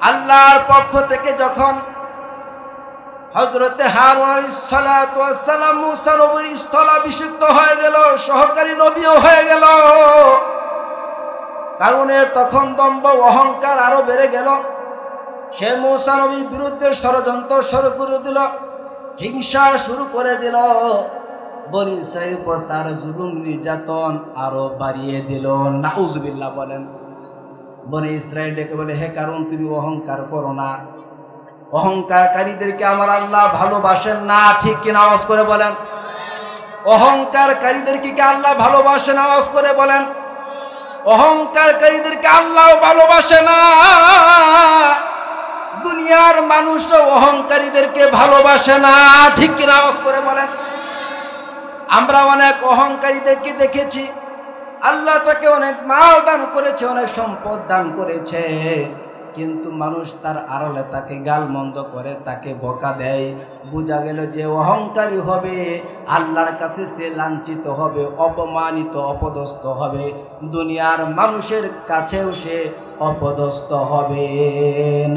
Speaker 1: আল্লাহর পক্ষ থেকে যখন হযরতে হারুন আলাইহিস সালাতু ওয়াস সালাম মুসা নবীর স্থলাভিষিক্ত হয়ে গেল, সহকারী নবীও হয়ে গেল। কারণের তখন দম্ভ, অহংকার আরো বেড়ে গেল। সে মুসা নবীর বিরুদ্ধে ষড়যন্ত্র শুরু করে দিল, হিংসা শুরু করে দিল। বনি ইসরাঈলের উপর তার জুলুম নির্যাতন আরো বাড়িয়ে দিল। নাউজুবিল্লাহ বলেন। বনি ইসরাঈল ডেকে বলে, হে কারণ তুমি অহংকার করো না। অহংকারকারীদেরকে আমার আল্লাহ ভালোবাসেন না। ঠিক কিনা? আওয়াজ করে বলেন। অহংকারকারীদেরকে কি আল্লাহ ভালোবাসেন? আওয়াজ করে বলেন। অহংকারকারীদেরকে আল্লাহ ভালোবাসে না। দুনিয়ার মানুষও অহংকারীদেরকে ভালোবাসে না। ঠিক কিনা? আওয়াজ করে বলেন। আমরা অনেক অহংকারীদেরকে দেখেছি, আল্লাহ তাকে অনেক মাল দান করেছে, অনেক সম্পদ দান করেছে, কিন্তু মানুষ তার আড়ালে তাকে গালমন্দ করে, তাকে বকা দেয়। বোঝা গেল যে অহংকারী হবে, আল্লাহর কাছে সে লাঞ্ছিত হবে, অপমানিত, অপদস্থ হবে, দুনিয়ার মানুষের কাছেও সে অপদস্থ হবে।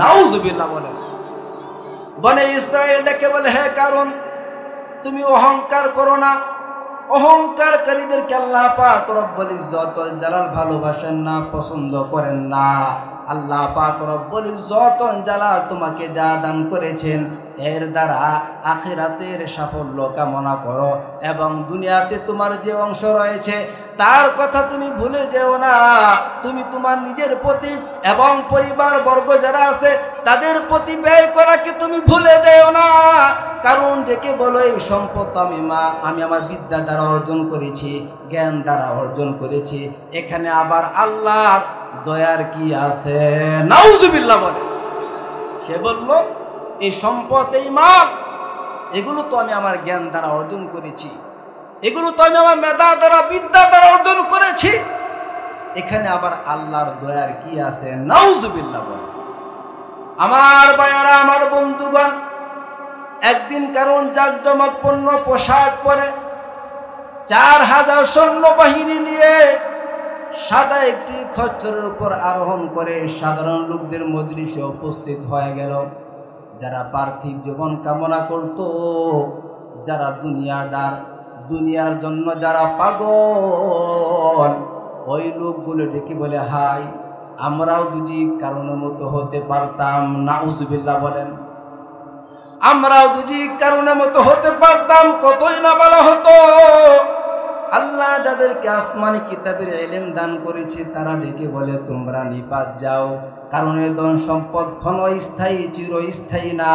Speaker 1: নাউজুবিল্লাহ বলেন। বনে ইসরাইল ডেকে বলে, হে কারণ তুমি অহংকার করো না। অহংকারকারীদেরকে আল্লাহ পাক রব্বুল ইজ্জত ওয়াল জালাল ভালোবাসেন না, পছন্দ করেন না। আল্লাহ পাক রব্বুল ইজ্জত ওয়াল জালাল তোমাকে যা দান করেছেন এর দ্বারা আখিরাতের সাফল্য কামনা করো, এবং দুনিয়াতে তোমার যে অংশ রয়েছে তার কথা তুমি ভুলে যেও না। তুমি তোমার নিজের প্রতি এবং পরিবার বর্গ যারা আছে তাদের প্রতি ব্যয় করাকে তুমি ভুলে যেও না। কারণ ডেকে বলো, এই সম্পদ আমি আমার বিদ্যা দ্বারা অর্জন করেছি, জ্ঞান দ্বারা অর্জন করেছি, এখানে আবার আল্লাহর দয়ার কি আছে? নাউজুবিল্লাহ বলে। সে বলল, এই সম্পদ, এই মাল, এগুলো তো আমি আমার জ্ঞান দ্বারা অর্জন করেছি, এগুলো তো আমি আমার মেধা দ্বারা, বিদ্যা দ্বারা অর্জন করেছি, এখানে আবার আল্লাহর দয়ার কি আছে? নাউজুবিল্লাহ বলে। আমার ভাইয়ারা, আমার বন্ধুগণ, একদিন কারণ জাঁকজমকপূর্ণ পোশাক পরে 4000 সৈন্যবাহিনী নিয়ে সাদা একটি খচ্চরের উপর আরোহণ করে সাধারণ লোকদের মজলিসে উপস্থিত হয়ে গেল। যারা পার্থিব জীবন কামনা করত, যারা দুনিয়াদার, দুনিয়ার জন্য যারা পাগল, ওই লোকগুলো ডেকে বলে, হাই, আমরাও দুজি কারণের মতো হতে পারতাম। নাউজুবিল্লাহ বলেন। আমরাও দুজি কারণের মতো হতে পারতাম, কতই না বলা হতো। আল্লাহ যাদেরকে আসমানি কিতাবের ইলম দান করেছে তারা ডেকে বলে, তোমরা নিপাত যাও, কারণ এ ধন সম্পদ ক্ষণস্থায়ী, চিরস্থায়ী না।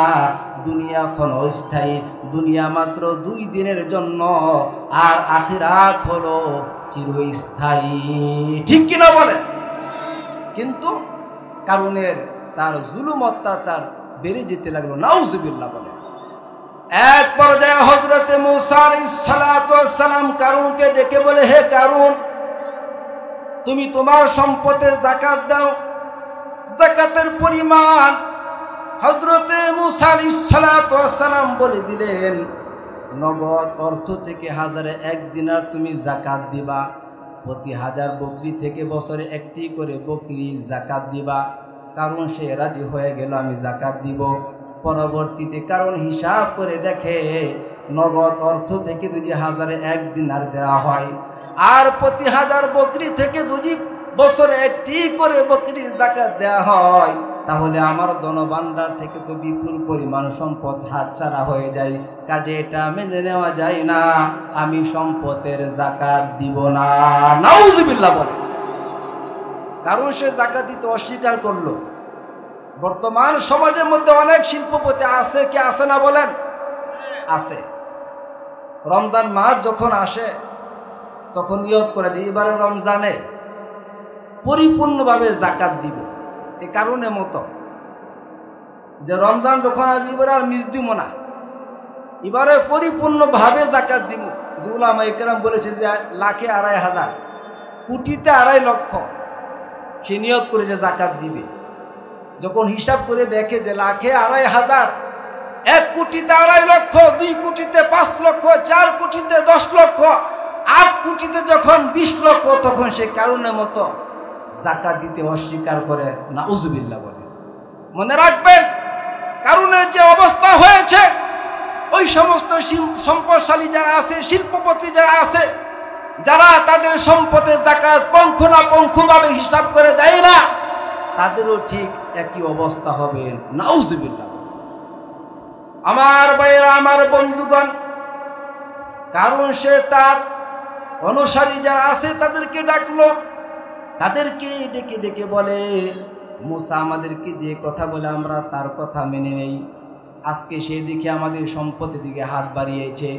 Speaker 1: দুনিয়া ক্ষণস্থায়ী, দুনিয়া মাত্র 2 দিনের জন্য, আর আখিরাত হলো চিরস্থায়ী। ঠিক কিনা বলে? কিন্তু কারণের তার জুলুম অত্যাচার বেড়ে যেতে লাগলো। নাউজুবিল্লাহ বলে। এক পর্যায়ে হযরতে মূসা আলাইহিস সালাতু ওয়াস সালাম কারুনকে ডেকে বলে, হে কারুন, তুমি তোমার সম্পদের যাকাত দাও। যাকাতের পরিমাণ হযরতে মূসা আলাইহিস সালাতু ওয়াস সালাম বলে দিলেন, নগদ অর্থ থেকে 1001 দিনার তুমি যাকাত দিবা, প্রতি 1000 বকরি থেকে বছরে একটি করে বকরি যাকাত দিবা। কারণ সে রাজি হয়ে গেল, আমি যাকাত দিব। পরবর্তীতে কারণ হিসাব করে দেখে, নগদ অর্থ থেকে যদি 1001 দিনার দেওয়া হয়, আর প্রতি 1000 বকরি থেকে যদি বছরে একটি করে বকরি যাকাত দেওয়া হয়, তাহলে আমার ধনভাণ্ডার থেকে তো বিপুল পরিমাণ সম্পদ হাতছাড়া হয়ে যায়। কাজে এটা মেনে নেওয়া যায় না, আমি সম্পদের যাকাত দিব না। নাউজুবিল্লাহ বলে। কারণ সে যাকাত দিতে অস্বীকার করলো। বর্তমান সমাজের মধ্যে অনেক শিল্পপতি আছে, কি আছে না বলেন? আছে। রমজান মাস যখন আসে তখন নিয়ত করে যে এবারে রমজানে পরিপূর্ণভাবে যাকাত দিব। এই কারণে মতো যে রমজান যখন আসবে এবারে আর মিস দিব না, এবারে পরিপূর্ণভাবে যাকাত দিব। উলামা ইকরাম বলেছে যে লাখে 2500, কোটিতে 2.5 লক্ষ সে নিয়ত করে যে যাকাত দিবে। যখন হিসাব করে দেখে যে লাখে 2500, 1 কোটিতে 2.5 লক্ষ, 2 কোটিতে 5 লক্ষ, 4 কোটিতে 10 লক্ষ, 8 কোটিতে যখন 20 লক্ষ, তখন সে কারণের মতো যাকাত দিতে অস্বীকার করে। নাউজুবিল্লাহ বলে। মনে রাখবেন, কারণের যে অবস্থা হয়েছে, ওই সমস্ত সম্পদশালী যারা আছে, শিল্পপতি যারা আছে, যারা তাদের সম্পদের যাকাত পুঙ্খানুপুঙ্খভাবে হিসাব করে দেয় না, তাদেরও ঠিক একই অবস্থা হবে। নাউজুবিল্লাহ। আমার ভাইয়েরা, আমার বন্ধুগণ, কারণ সে তার অনুসারী যারা আছে তাদেরকে ডাকলো, তাদেরকে ডেকে ডেকে বলে, মুসা আমাদেরকে যে কথা বলে আমরা তার কথা মেনে নেই। আজকে সেই দিকে আমাদের সম্পদের দিকে হাত বাড়িয়েছে,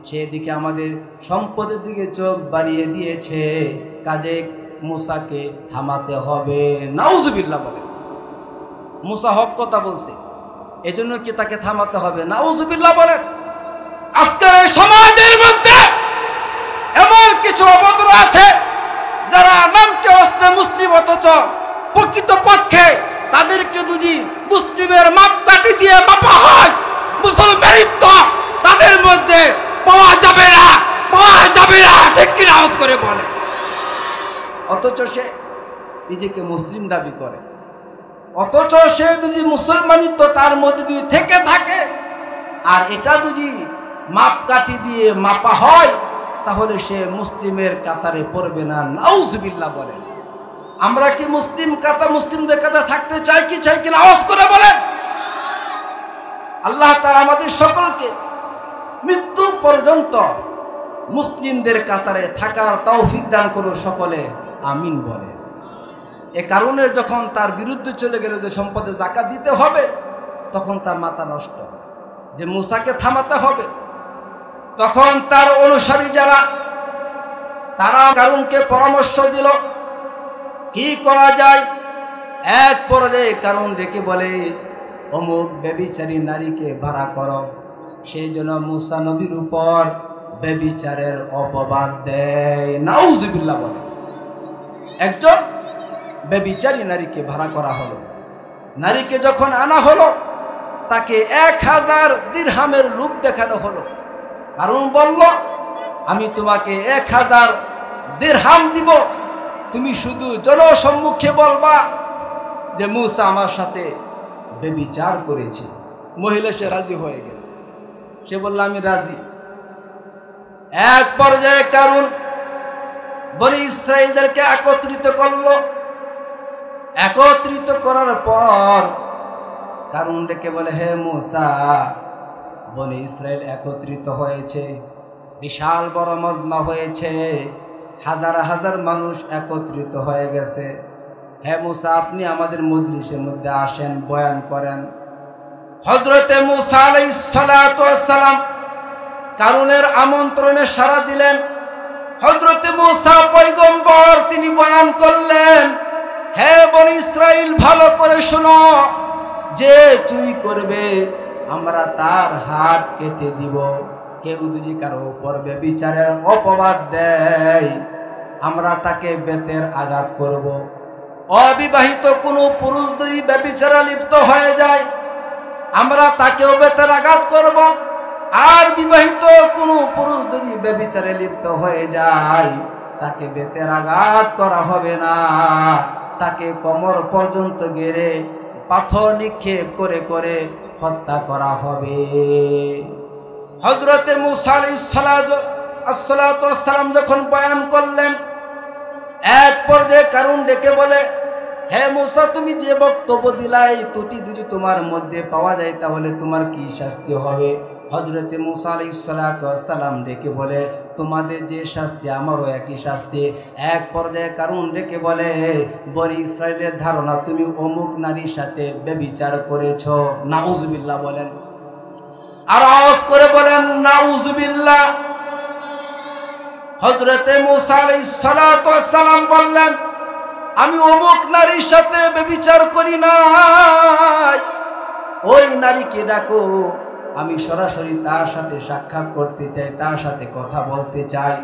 Speaker 1: সেই দিকে আমাদের সম্পদের দিকে চোখ বাড়িয়ে দিয়েছে। কাজে মুসাকে থামাতে হবে। নাউজুবিল্লাহ বলে। মুসা হক কথা বলছে, এজন্য কি তাকে থামাতে হবে? নাউজুবিল্লাহ বলেন। আজকের এই সমাজের মধ্যে মুসলিম, অথচ প্রকৃত পক্ষে তাদেরকে যদি মুসলিমের মাপকাঠি দিয়ে মাপা হয়, মুসলমানিত্ব তাদের মধ্যে পাওয়া যাবে না, পাওয়া যাবে না। ঠিক কিনা আওয়াজ করে বলে। অথচ সে নিজেকে মুসলিম দাবি করে, অথচ সে যদি মুসলমানিত্ব তার মধ্যে যদি থেকে থাকে, আর এটা যদি মাপকাঠি দিয়ে মাপা হয়, তাহলে সে মুসলিমের কাতারে পড়বে না। নাউজুবিল্লাহ বলেন। আমরা কি মুসলিমদের কাতারে থাকতে চাই কি চাই কিনা আওয়াজ করে বলেন। আল্লাহ তাআলা আমাদের সকলকে মৃত্যু পর্যন্ত মুসলিমদের কাতারে থাকার তৌফিক দান করুন, সকলে আমিন বলে। এ কারণে যখন তার বিরুদ্ধে চলে গেল যে সম্পদে যাকাত দিতে হবে, তখন তার মাথা নষ্ট, যে মুসাকে থামাতে হবে। তখন তার অনুসারী যারা, তারা কারুনকে পরামর্শ দিল কি করা যায়। এক পর্যায়ে কারুন ডেকে বলে, অমুক ব্যভিচারী নারীকে ভাড়া করো। সেই জন্য মুসা নবীর উপর ব্যভিচারের অপবাদ দেয়। নাউজুবিল্লাহ বলে। একজন ব্যভিচারী নারীকে ভাড়া করা হলো। নারীকে যখন আনা হলো, তাকে 1000 দিরহামের লোভ দেখানো হলো। কারণ বলল, আমি তোমাকে 1000 দিরহাম দিব, তুমি শুধু জনসম্মুখে বলবা যে মুসা আমার সাথে ব্যভিচার করেছে। মহিলা সে রাজি হয়ে গেল। সে বলল, আমি রাজি। এক পর্যায়ে কারুন বনি ইসরাইলদেরকে একত্রিত করলো। একত্রিত করার পর কারুন ডেকে বলে, হে মুসা, বনি ইসরাইল একত্রিত হয়েছে, বিশাল বড় মজমা হয়েছে, হাজার হাজার মানুষ একত্রিত হয়ে গেছে। হে মুসা, আপনি আমাদের মজলিসের মধ্যে আসেন, বয়ান করেন। হযরতে মুসা আলাইহিস সালাতু ওয়াস সালাম কারুনের আমন্ত্রণে সাড়া দিলেন। হযরতে মুসা পয়গম্বর, তিনি বয়ান করলেন, হে বনি ইসরাইল, ভালো করে শোনো, যে চুরি করবে আমরা তার হাত কেটে দিব। কেউ যদি কারো উপর ব্যভিচারের অপবাদ দেয়, আমরা তাকে বেতের আঘাত করব। অবিবাহিত কোনো পুরুষ যদি ব্যভিচারে লিপ্ত হয়ে যায়, আমরা তাকেও বেতের আঘাত করব। আর বিবাহিত কোনো পুরুষ যদি ব্যভিচারে লিপ্ত হয়ে যায়, তাকে বেতের আঘাত করা হবে না, তাকে কোমর পর্যন্ত গেড়ে পাথর নিক্ষেপ করে করে হত্যা করা হবে। হযরতে মুসা আলাইহিস সালাতু ওয়াস সালাম যখন বয়ান করলেন, এক পর্যায়ে কারুন ডেকে বলে, হে মুসা, তুমি যে বক্তব্য দিলা, এই ত্রুটি যদি তোমার মধ্যে পাওয়া যায়, তাহলে তোমার কি শাস্তি হবে? হযরতে মুসা আলাইহিস সালাতু ওয়াস সালাম ডেকে বলে, তোমাদের যে শাস্তি আমারও একই শাস্তি। এক পর্যায়ে কারুন ডেকে বলে, বনি ইসরাইলের ধারণা তুমি অমুক নারীর সাথে ব্যভিচার করেছো। নাউজুবিল্লাহ বলেন। আর আওয়াজ করে বলেন নাউজুবিল্লাহ। হযরতে মুসা আলাইহিস সালাতু ওয়াস সালাম বললেন, আমি অমুক নারীর সাথে ব্যভিচার করি নাই, ওই নারীকে ডাকো, আমি সরাসরি তার সাথে সাক্ষাৎ করতে চাই, তার সাথে কথা বলতে চাই।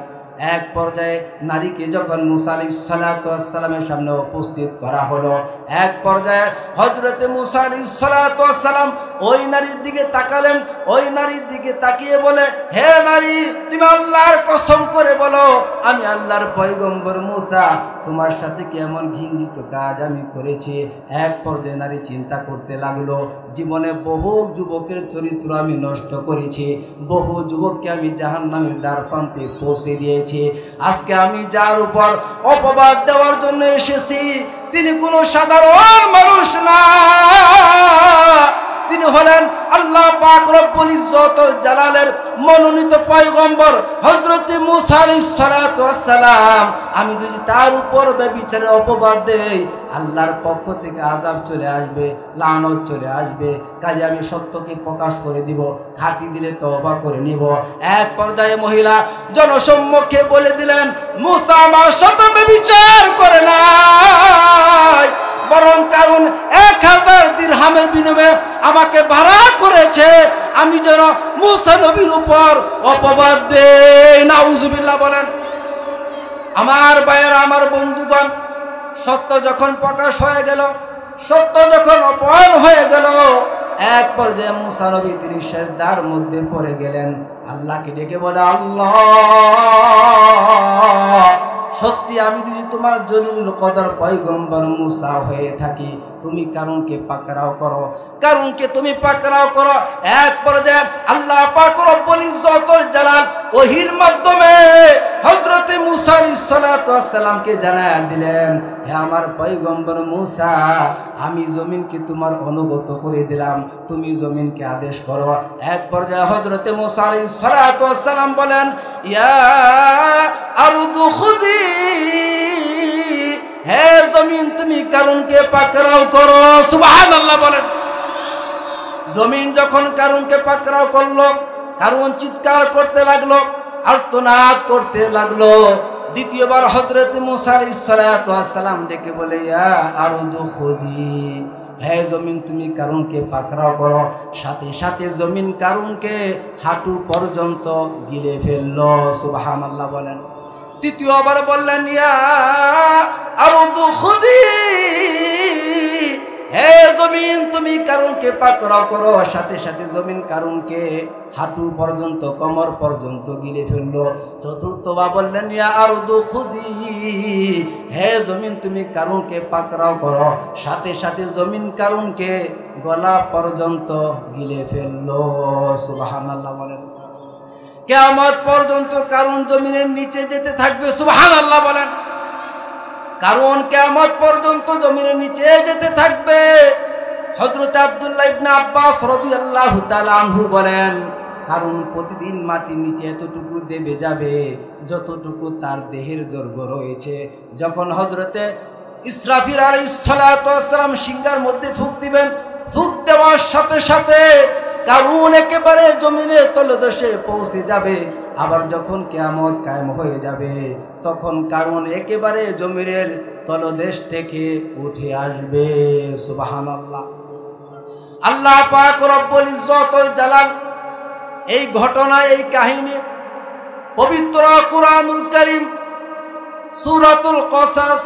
Speaker 1: এক পর্যায়ে নারীকে যখন মুসা আলাইহিস সালাতু ওয়াস সালামের সামনে উপস্থিত করা হলো, এক পর্যায়ে হযরতে মুসা আলাইহিস সালাতু ওয়াস সালাম ওই নারীর দিকে তাকালেন। ওই নারীর দিকে তাকিয়ে বলে, হে নারী, তুমি আল্লাহর কসম করে বলো, আমি আল্লাহর পয়গম্বর মুসা, তোমার সাথে কি এমন ঘৃণিত কাজ আমি করেছি? এক পর্যায়ে নারী চিন্তা করতে লাগলো, জীবনে বহু যুবকের চরিত্র আমি নষ্ট করেছি, বহু যুবককে আমি জাহান্নামের দ্বার প্রান্তে পৌঁছে দিয়েছি। আজকে আমি যার উপর অপবাদ দেওয়ার জন্য এসেছি, তিনি কোনো সাধারণ মানুষ না, তিনি হলেন আল্লাহ পাক রব্বুল ইজ্জত ওয়াল জালালের মনোনীত পয়গম্বর হযরতে মুসা আলাইহিস সালাতু ওয়াস সালাম। আমি যদি তার উপর ব্যভিচারের অপবাদ দেই, আল্লাহর পক্ষ থেকে আযাব চলে আসবে, লানত চলে আসবে। কাজে আমি সত্যকে প্রকাশ করে দিব, খাঁটি দিলে তওবা করে নিব। এক পর্যায়ে মহিলা জনসম্মুখে বলে দিলেন, মুসা আমার সাথে ব্যভিচার করে নাই, বরং কারণ 1000 দিরহামের বিনিময়ে আমাকে ভাড়া করেছে, আমি যেন মুসা নবীর উপর অপবাদ দেই। নাউজুবিল্লাহ বলেন। আমার ভাইয়েরা, আমার বন্ধুগণ, সত্য যখন প্রকাশ হয়ে গেল, সত্য যখন অপমান হয়ে গেল, এক পর্যায়ে মুসা নবী তিনি সিজদার মধ্যে পড়ে গেলেন। আল্লাহকে ডেকে বলে, আল্লাহ সত্যি আমি যদি তোমার জলিলুল কদর পয়গম্বর মুসা হয়ে থাকি, তুমি কারণকে পাকড়াও করো, কারণকে তুমি পাকড়াও করো। এক পর্যায়ে আল্লাহ পাক রব্বুল ইজ্জতুল জালাল ওহীর মাধ্যমে হযরত মুসা আলাইহিস সালাতু ওয়াস সালামকে জানায়া দিলেন, হে আমার পয়গম্বর মুসা, আমি জমিনকে তোমার অনুগত করে দিলাম, তুমি জমিনকে আদেশ করো। এক পর্যায়ে হযরত মুসা আলাইহিস সালাতু ওয়াস সালাম বলেন, ইয়া আরদু খুদি, হে জমিন তুমি কারণকে পাকড়াও করো। সুবহানাল্লাহ বলেন। জমিন যখন কারণকে পাকড়াও করলো, কারণ চিৎকার করতে লাগলো, আর্তনাদ করতে লাগলো। দ্বিতীয়বার হযরত মুসা আলাইহিস সালাতু ওয়াস সালাম ডেকে বলে, ইয়া আরদু খুজি, হে জমিন তুমি কারণকে পাকড়াও করো। সাথে সাথে জমিন কারণকে হাঁটু পর্যন্ত গিলে ফেললো। সুবহানাল্লাহ বলেন। তৃতীয়বার বললেন, ইয়া আরদু খুদি, হে জমিন তুমি কারণকে পাকড়াও করো। সাথে সাথে জমিন কারণকে হাঁটু পর্যন্ত, কোমর পর্যন্ত গিলে ফেললো। চতুর্থবার বললেন, ইয়া আরদু খুজি, হে জমিন তুমি কারণকে পাকড়াও করো। সাথে সাথে জমিন কারণকে গলা পর্যন্ত গিলে ফেললো। সুবহানাল্লাহ বলেন। কিয়ামত পর্যন্ত কারণ জমিনের নিচে যেতে থাকবে। সুবহানাল্লাহ বলেন। কারণ কিয়ামত পর্যন্ত জমিনের নিচে যেতে থাকবে। হযরত আব্দুল্লাহ ইবনে আব্বাস রাদিয়াল্লাহু তাআলা আনহু বলেন, কারণ প্রতিদিন মাটির নিচে এতটুকু দেবে যাবে যতটুকু তার দেহের দৈর্ঘ্য রয়েছে। যখন হযরতে ইসরাফিল আলাইহিস সালাতু ওয়াস সালাম সিংহার মধ্যে ফুঁক দিবেন, ফুঁক দেওয়ার সাথে সাথে কারণ একেবারে জমিনের তলদেশে পৌঁছে যাবে। আবার যখন কিয়ামত কায়েম হয়ে যাবে, তখন কারণ একেবারে জমিনের তলদেশ থেকে উঠে আসবে। সুবহানাল্লাহ। আল্লাহ পাক রব্বুল ইজ্জতুল জালাল এই ঘটনা, এই কাহিনী পবিত্র কুরআনুল কারীম সূরাতুল কসাস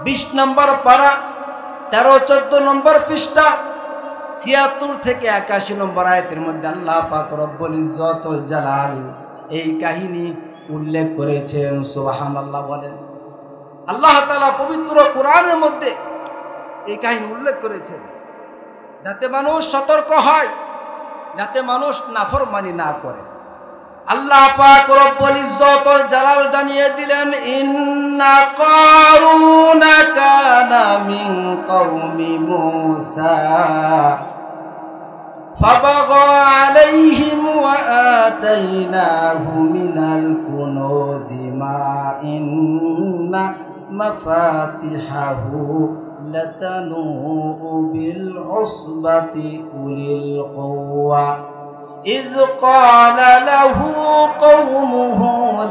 Speaker 1: 20 নম্বর পারা 13-14 নম্বর পৃষ্ঠা 76 থেকে 81 নম্বর আয়াতের মধ্যে আল্লাহ পাক রব্বুল ইজ্জতুল জালাল এই কাহিনী উল্লেখ করেছেন। সুবহানাল্লাহ বলেন। আল্লাহ তাআলা পবিত্র কোরআনের মধ্যে এই কাহিনী উল্লেখ করেছেন যাতে মানুষ সতর্ক হয়, যাতে মানুষ নাফরমানি না করে। আল্লাহ পাক রব্বুল ইজ্জতুল জালাল জানিয়ে দিলেন, ইন্না কারুনা কানা মিন কওমি মূসা ফাবাগা আলাইহিম ওয়া আতাইনাহু মিনাল কুনুজি মা ইন্না মাফাতিহাহু লাতানূউ বিল উসবাতি উলিল কুওয়া إذ قال له قومه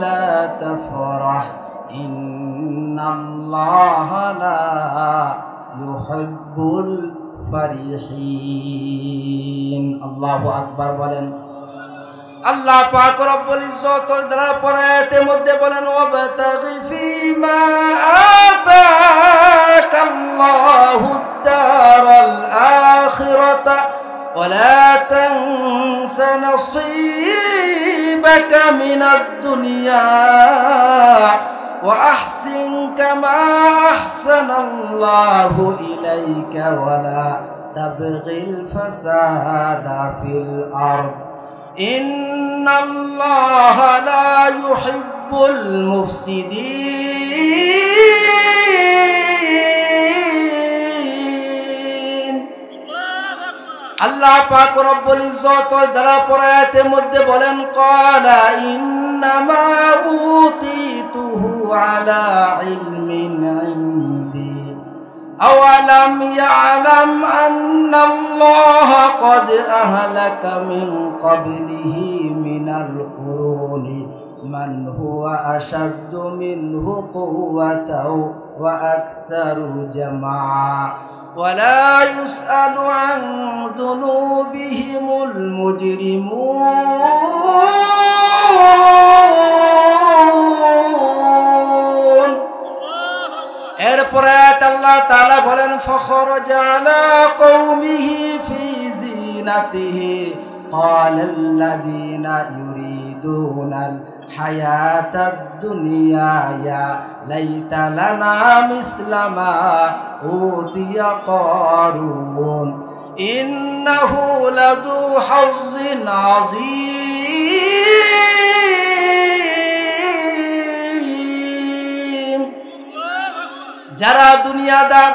Speaker 1: لا تفرح إن الله لا يحب الفرحين الله أكبر বলেন। আল্লাহ পাক রব্বুল ইজ্জতুল জালাল পরায়াতের মধ্যে বলেন, ওয়াবতাগি ফীমা আতাকাল্লাহুদ দারাল আখিরাতা ولا تنس نصيبك من الدنيا وأحسن كما أحسن الله إليك ولا تبغ الفساد في الأرض إن الله لا يحب المفسدين। আল্লাহ পাক রব্বুল ইজ্জতুল জালাল পরায়াতের মধ্যে বলেন, ক্বালা ইন্নামা উতিতুহু আলা ইলমিন ইনদি আওয়ালাম ইয়ালাম আন্নাল্লাহা ক্বাদ আহলাকা মিন ক্বাবলিহি মিনাল কুরুনি মান হুয়া আশাদ্দু মিনহু কুওয়াতাও ওয়া আকসারু জামাআ ولا يسأل عن ذنوبهم المجرمون। এরপরে আল্লাহ তাআলা বলেন ফাখরাজা আলা কওমিহি ফি জিনাতিহি ক্বালাল্লাযীনা ইউরিদুনাল হায়াতাদ দুনিয়া ইয়া লাইতা লানা মিসলা মা উতিয়া কারুন ইন্নাহু লাযু হায্যিন আযীম। যারা দুনিয়াদার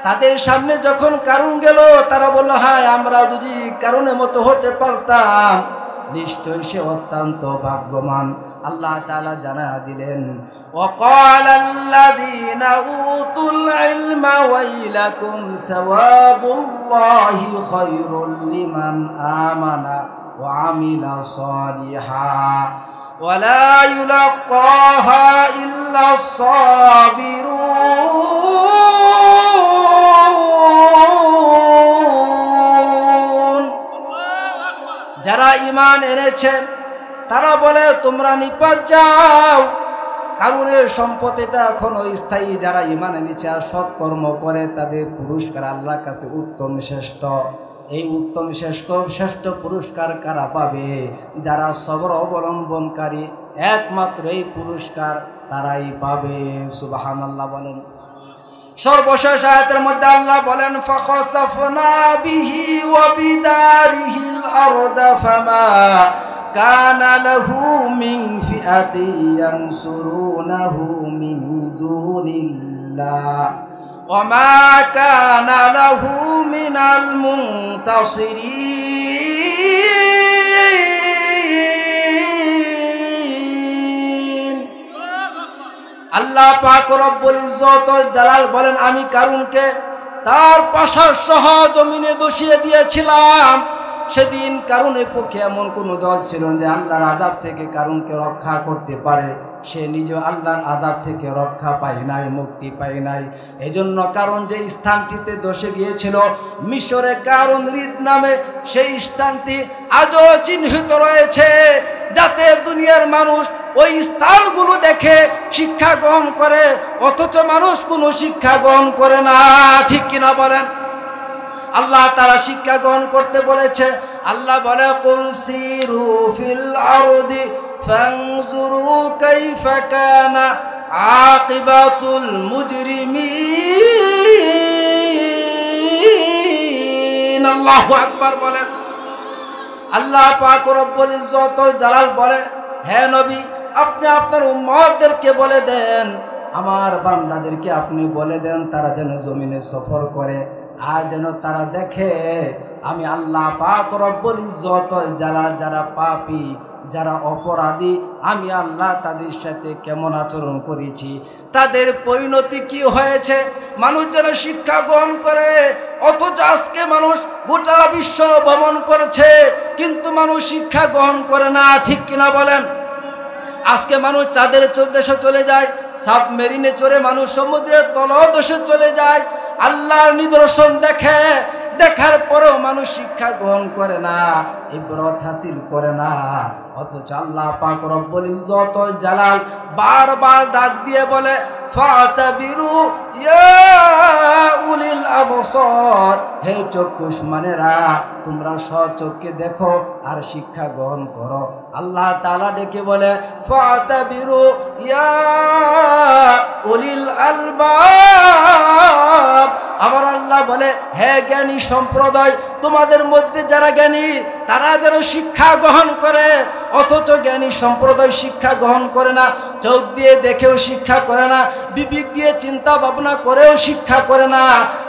Speaker 1: তাদের সামনে যখন কারুন গেল তারা বলল, হায় আমরা যদি কারুনের মতো হতে পারতাম, নিশ্চয়ই সে অত্যন্ত ভাগ্যবান। আল্লাহ তাআলা জানা দিলেন, ওয়াকালাল্লাযীনা উতুল ইলমা ওয়াইলাকুম সাওয়াবুল্লাহি খায়রুল লিমান আমানা ওয়া আমিলা সালিহা ওয়ালা ইউলাক্কাহা ইল্লাস সাবিরুন। যারা ঈমান এনেছে তারা বলে তোমরা নিপাত যাও, কারুনের সম্পত্তিটা এখনো স্থায়ী। যারা ঈমান এনেছে আর সৎকর্ম করে তাদের পুরস্কার আল্লাহর কাছে উত্তম শ্রেষ্ঠ। এই উত্তম শ্রেষ্ঠ পুরস্কার কারা পাবে? যারা সবর অবলম্বনকারী, একমাত্র এই পুরস্কার তারাই পাবে। সুবহানাল্লাহ বলেন। সর্বশেষ আয়াতের মধ্যে আল্লাহ বলেন ফাখাসাফনা বিহি ওয়া বিদারিহিল আরদা ফামা কানা লাহু মিন ফিআতি ইয়ানসুরুনাহু মিন দুনিল্লাহ ওয়া মা কানা লাহু মিনাল মুনতাসিরিন। আল্লাহ পাক রব্বুল ইজ্জত ওয়াল জালাল বলেন, আমি কারুনকে তার পাশার সহ জমিনে দোষিয়ে দিয়েছিলাম। সেদিন কারুনের পক্ষে এমন কোনো দল ছিল যে আল্লাহর আযাব থেকে কারুনকে রক্ষা করতে পারে। সে নিজে আল্লাহর আযাব থেকে রক্ষা পায় নাই, মুক্তি পায় নাই। এজন্য কারুন যে স্থানটিতে দোষে গিয়েছিল, মিশরে কারুন হ্রদ নামে সেই স্থানটি আজও চিহ্নিত রয়েছে, যাতে দুনিয়ার মানুষ ওই স্থানগুলো দেখে শিক্ষা গ্রহণ করে। অথচ মানুষ কোনো শিক্ষা গ্রহণ করে না, ঠিক কিনা বলেন? আল্লাহ তাআলা শিক্ষা গ্রহণ করতে বলেছে। আল্লাহ বলে কুল সিরু ফিল আরদি ফানজুরু কাইফা কানা আকিবাতুল মুজরিমিন। আল্লাহু আকবার বলেন। আল্লাহ পাক রব্বুল ইজ্জত ওয়াল জালাল বলে, হে নবী আপনি আপনার উম্মতদেরকে বলে দেন, আমার বান্দাদেরকে আপনি বলে দেন তারা যেন জমিনে সফর করে, আর যেন তারা দেখে আমি আল্লাহ পাক রব্বুল ইজ্জত ওয়াল জালাল যারা পাপী, যারা অপরাধী, আমি আল্লাহ তাদের সাথে কেমন আচরণ করেছি, তাদের পরিণতি কি হয়েছে। মানুষ যেন শিক্ষা গ্রহণ করে। অথচ আজকে মানুষ গোটা বিশ্ব ভ্রমণ করেছে, কিন্তু মানুষ শিক্ষা গ্রহণ করে না, ঠিক কিনা বলেন? আজকে মানুষ চাঁদের দেশে চলে যায়, সাবমেরিনে চড়ে মানুষ সমুদ্রের তলদেশে চলে যায়, আল্লাহর নিদর্শন দেখে। দেখার পরেও মানুষ শিক্ষা গ্রহণ করে না, ইবরত হাসিল করে না। অথচ আল্লাহ পাক রব্বুল ইজ্জত ওয়াল জালাল বারবার ডাক দিয়ে বলে, ফাতাবিরু ইয়া উলিল আবসার, হে চক্ষুষ্মানেরা তোমরা সচক্ষে দেখো আর শিক্ষা গ্রহণ করো। আল্লাহ তাআলা ডেকে বলে, ফাতাবিরু ইয়া উলিল আলবাব। আবার আল্লাহ বলে, হে জ্ঞানী সম্প্রদায়, তোমাদের মধ্যে যারা জ্ঞানী তারা যেন শিক্ষা গ্রহণ করে। অথচ জ্ঞানী সম্প্রদায় শিক্ষা গ্রহণ করে না, চোখ দিয়ে দেখেও শিক্ষা করে না, বিবেক দিয়ে চিন্তা ভাবনা করেও শিক্ষা করে না।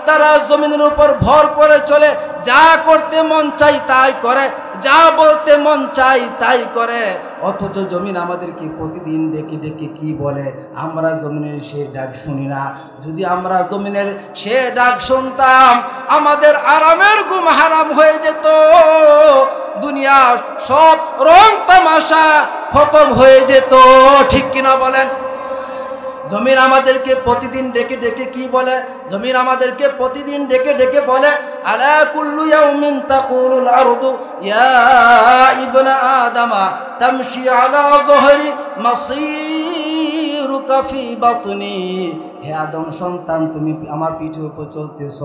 Speaker 1: তারা জমিনের উপর ভর করে চলে, যা করতে মন চাই তাই করে, যা বলতে মন চাই তাই করে। অথচ জমিন আমাদেরকে প্রতিদিন ডেকে ডেকে কি বলে, আমরা জমিনের সে ডাক শুনি না। যদি আমরা জমিনের সে ডাক শুনতাম, আমাদের আরামের ঘুম হারাম হয়ে যেত, দুনিয়া সব রং তামাশা খতম হয়ে যেত, ঠিক কিনা বলেন? জমিন আমাদেরকে প্রতিদিন ডেকে ডেকে কি বলে? জমিন আমাদেরকে প্রতিদিন ডেকে ডেকে বলে, আলা কুল্লু ইয়াউমিন তাকুলুল আরদু ইয়া ইবনা আদামা তামশি আলা যহরি মাসিরুকা ফি বাতনি হে আদম সন্তান, তুমি আমার পিঠের উপর চলতেছ,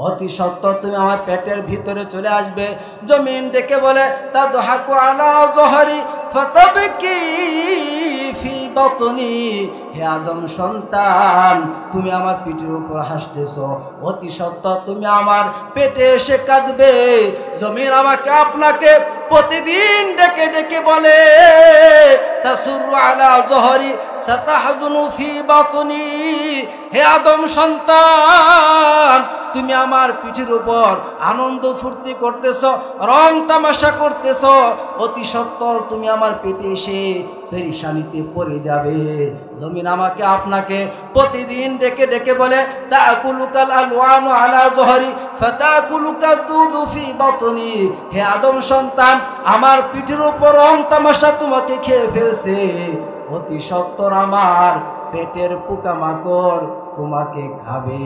Speaker 1: অতি সত্বর তুমি আমার পেটের ভিতরে চলে আসবে। জমিন ডেকে বলে তাদহাকু আলা জহরি ফাতাবকি ফি বাতনি, হে আদম সন্তান, তুমি আমার পিঠের উপর হাসতেছ, অতি সত্বর তুমি আমার পেটে এসে কাঁদবে। জমিন আমাকে আপনাকে প্রতিদিন ডেকে ডেকে বলে তাসুরু আলা জহরি সাতাহজুনু ফি বাতনি, হে আদম সন্তান, তুমি আমার পিঠের উপর আনন্দ ফুর্তি করতেছ, রং তামাশা করতেছ, অতি সত্বর তুমি আমার পেটে এসে পেরেশানিতে পড়ে যাবে। জমিন আমাকে আপনাকে প্রতিদিন ডেকে ডেকে বলে তাকুলুকাল আলওয়ানু আলা জহরি ফাতাকুলুকা দুদু ফি বাতনি, হে আদম সন্তান, আমার পিঠের উপর রং তামাশা তোমাকে খেয়ে ফেলছে, অতি সত্বর আমার পেটের পোকামাকড় তোমাকে খাবে।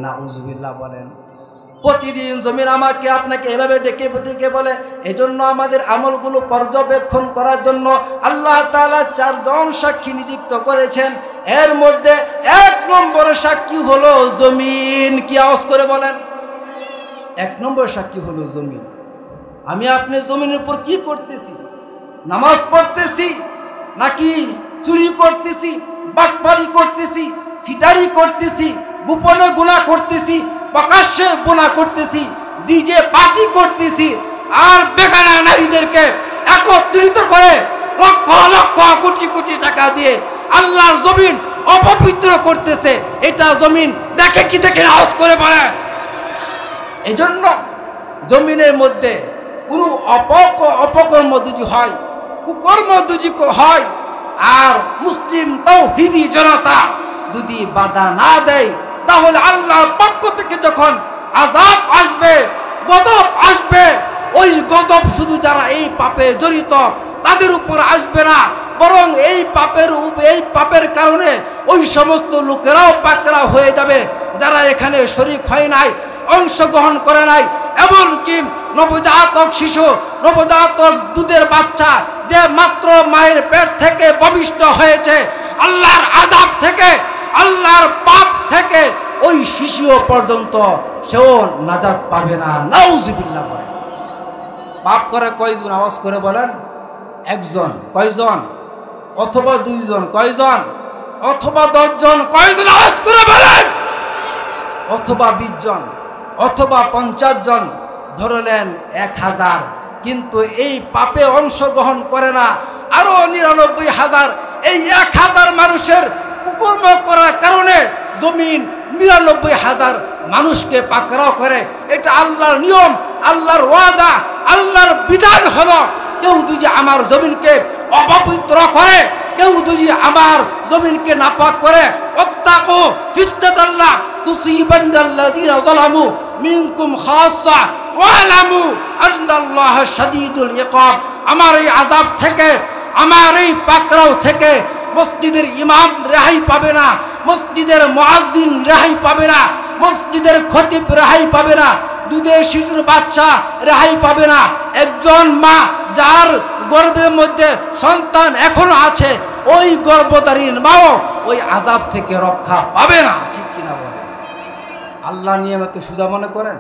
Speaker 1: নাউজুবিল্লাহ বলেন। প্রতিদিন জমিন আমাকে আপনাকে এভাবে ডেকে ডেকে বলে। এজন্য আমাদের আমলগুলো পর্যবেক্ষণ করার জন্য আল্লাহ তাআলা 4 জন সাক্ষী নিযুক্ত করেছেন। এর মধ্যে 1 নম্বরের সাক্ষী হলো জমিন। কি আওয়াজ করে বলেন? 1 নম্বর সাক্ষী হলো জমিন। আমি আপনি জমিনের উপর কি করতেছি? নামাজ পড়তেছি নাকি চুরি করতেছি, বাটপারি করতেছি, সিটারি করতেছি, গোপনে গুনাহ করতেছি, প্রকাশ্যে গুনাহ করতেছি, ডিজে পার্টি করতেছি, আর বেগানা নারীদেরকে একত্রিত করে লক্ষ লক্ষ কোটি কোটি টাকা দিয়ে আল্লাহর জমিন অপবিত্র করতেছে। এটা জমিন দেখে কি দেখে না? আওয়াজ করে বলে। এই জন্য জমিনের মধ্যে কোনো অপকর্ম যদি হয়, কুকর্ম যদি হয়, আর মুসলিম তাওহীদি জনতা যদি বাধা না দেয়, তাহলে আল্লাহর পক্ষ থেকে যখন আযাব আসবে, গজব আসবে, ওই গজব শুধু যারা এই পাপে জড়িত তাদের উপর আসবে না, বরং এই পাপের কারণে ওই সমস্ত লোকেরাও পাকড়া হয়ে যাবে যারা এখানে শরীক হয় নাই, অংশগ্রহণ করে নাই। এমনকি নবজাতক শিশু, নবজাতক দুধের বাচ্চা যে মাত্র মায়ের পেট থেকে ভূমিষ্ঠ হয়েছে, আল্লাহর আযাব থেকে, আল্লাহর পাপ থেকে ওই শিশুও পর্যন্ত সেও নাজাত পাবে না। নাউজুবিল্লাহ বলেন। পাপ করে কয়জন? আওয়াজ করে বলেন। 1 জন। কয়জন? অথবা 2 জন। কয়জন? অথবা 10 জন। কয়জন? আওয়াজ করে বলেন। অথবা 20 জন, অথবা 50 জন, ধরলেন 1000। কিন্তু এই পাপে অংশগ্রহণ করে না আরো 99,000। এই 1000 মানুষের কুকর্ম করার কারণে জমিন 99,000 মানুষকে পাকড়াও করে। এটা আল্লাহর নিয়ম, আল্লাহর ওয়াদা, আল্লাহর বিধান হলো, কেউ যদি আমার জমিনকে অপবিত্র করে, কেউ যদি আমার জমিনকে নাপাক করে, ওয়াত্তাকু ফিতনাতাল্লাহ তুসিবান্নাল্লাযিনা যালামু মিনকুম খাসসা ওয়ালামু আন্নাল্লাহা শাদীদুল ইকাব। আমার এই আযাব থেকে, আমার এই পাকড়াও থেকে মসজিদের ইমাম রেহাই পাবে না, মসজিদের মুয়াজ্জিন রেহাই পাবে না, মসজিদের খতিব রেহাই পাবে না, দুধের শিশুর বাচ্চা রেহাই পাবে না। একজন মা যার গর্ভের মধ্যে সন্তান এখনো আছে, ওই গর্ভধারী মাও ওই আযাব থেকে রক্ষা পাবে না। ঠিক কিনা বলেন? আল্লাহ নিয়মে সুজা মনে করেন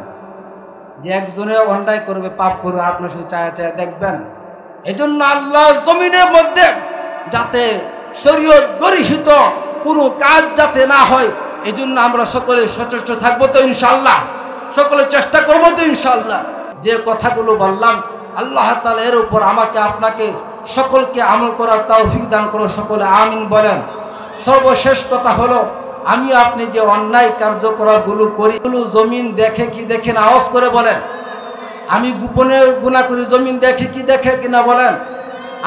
Speaker 1: যে একজনে অন্যায় করবে, পাপ করবে, আপনি শুধু চায়া চায়া দেখবেন? এজন্য আল্লাহ জমিনের মধ্যে যাতে শরীয়ত গৃহীত কোনো কাজ যাতে না হয়, এজন্য আমরা সকলে সচেষ্ট থাকবো তো ইনশাআল্লাহ, সকলে চেষ্টা করবো তো ইনশাআল্লাহ। যে কথাগুলো বললাম, আল্লাহ তাআলা এর উপর আমাকে আপনাকে সকলকে আমল করার তৌফিক দান করো। সকলে আমিন বলেন। সর্বশেষ কথা হলো, আমি আপনি যে অন্যায় কার্যকলাপগুলো করি, জমিন দেখে কি দেখে না? আওয়াজ করে বলেন। আমি গোপনে গুনাহ করি, জমিন দেখে কি দেখে কিনা বলেন?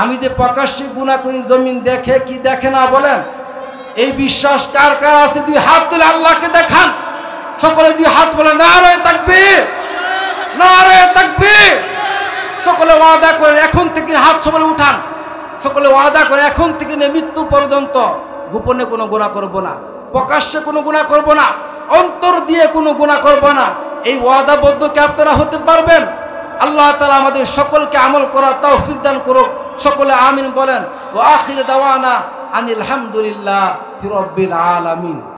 Speaker 1: আমি যে প্রকাশ্যে গুনাহ করি, জমিন দেখে কি দেখে না বলেন? এই বিশ্বাস কার কার আছে? 2 হাত তুলে আল্লাহকে দেখান। সকলে 2 হাত বলে নারে তাকবীর, নারে তাকবীর। সকলে ওয়াদা করে এখন থেকে হাত সবাই উঠান। সকলে ওয়াদা করে এখন থেকে মৃত্যু পর্যন্ত গোপনে কোনো গুনাহ করব না, প্রকাশ্যে কোনো গুনাহ করব না, অন্তর দিয়ে কোনো গুনাহ করব না। এই ওয়াদাবদ্ধ কি আপনারা হতে পারবেন? আল্লাহ তাআলা আমাদের সকলকে আমল করার তৌফিক দান করুক। সকলে আমিন বলেন। ওয়া আখির দাওয়ানা আনিল হামদুলিল্লাহি রাব্বিল আলামিন।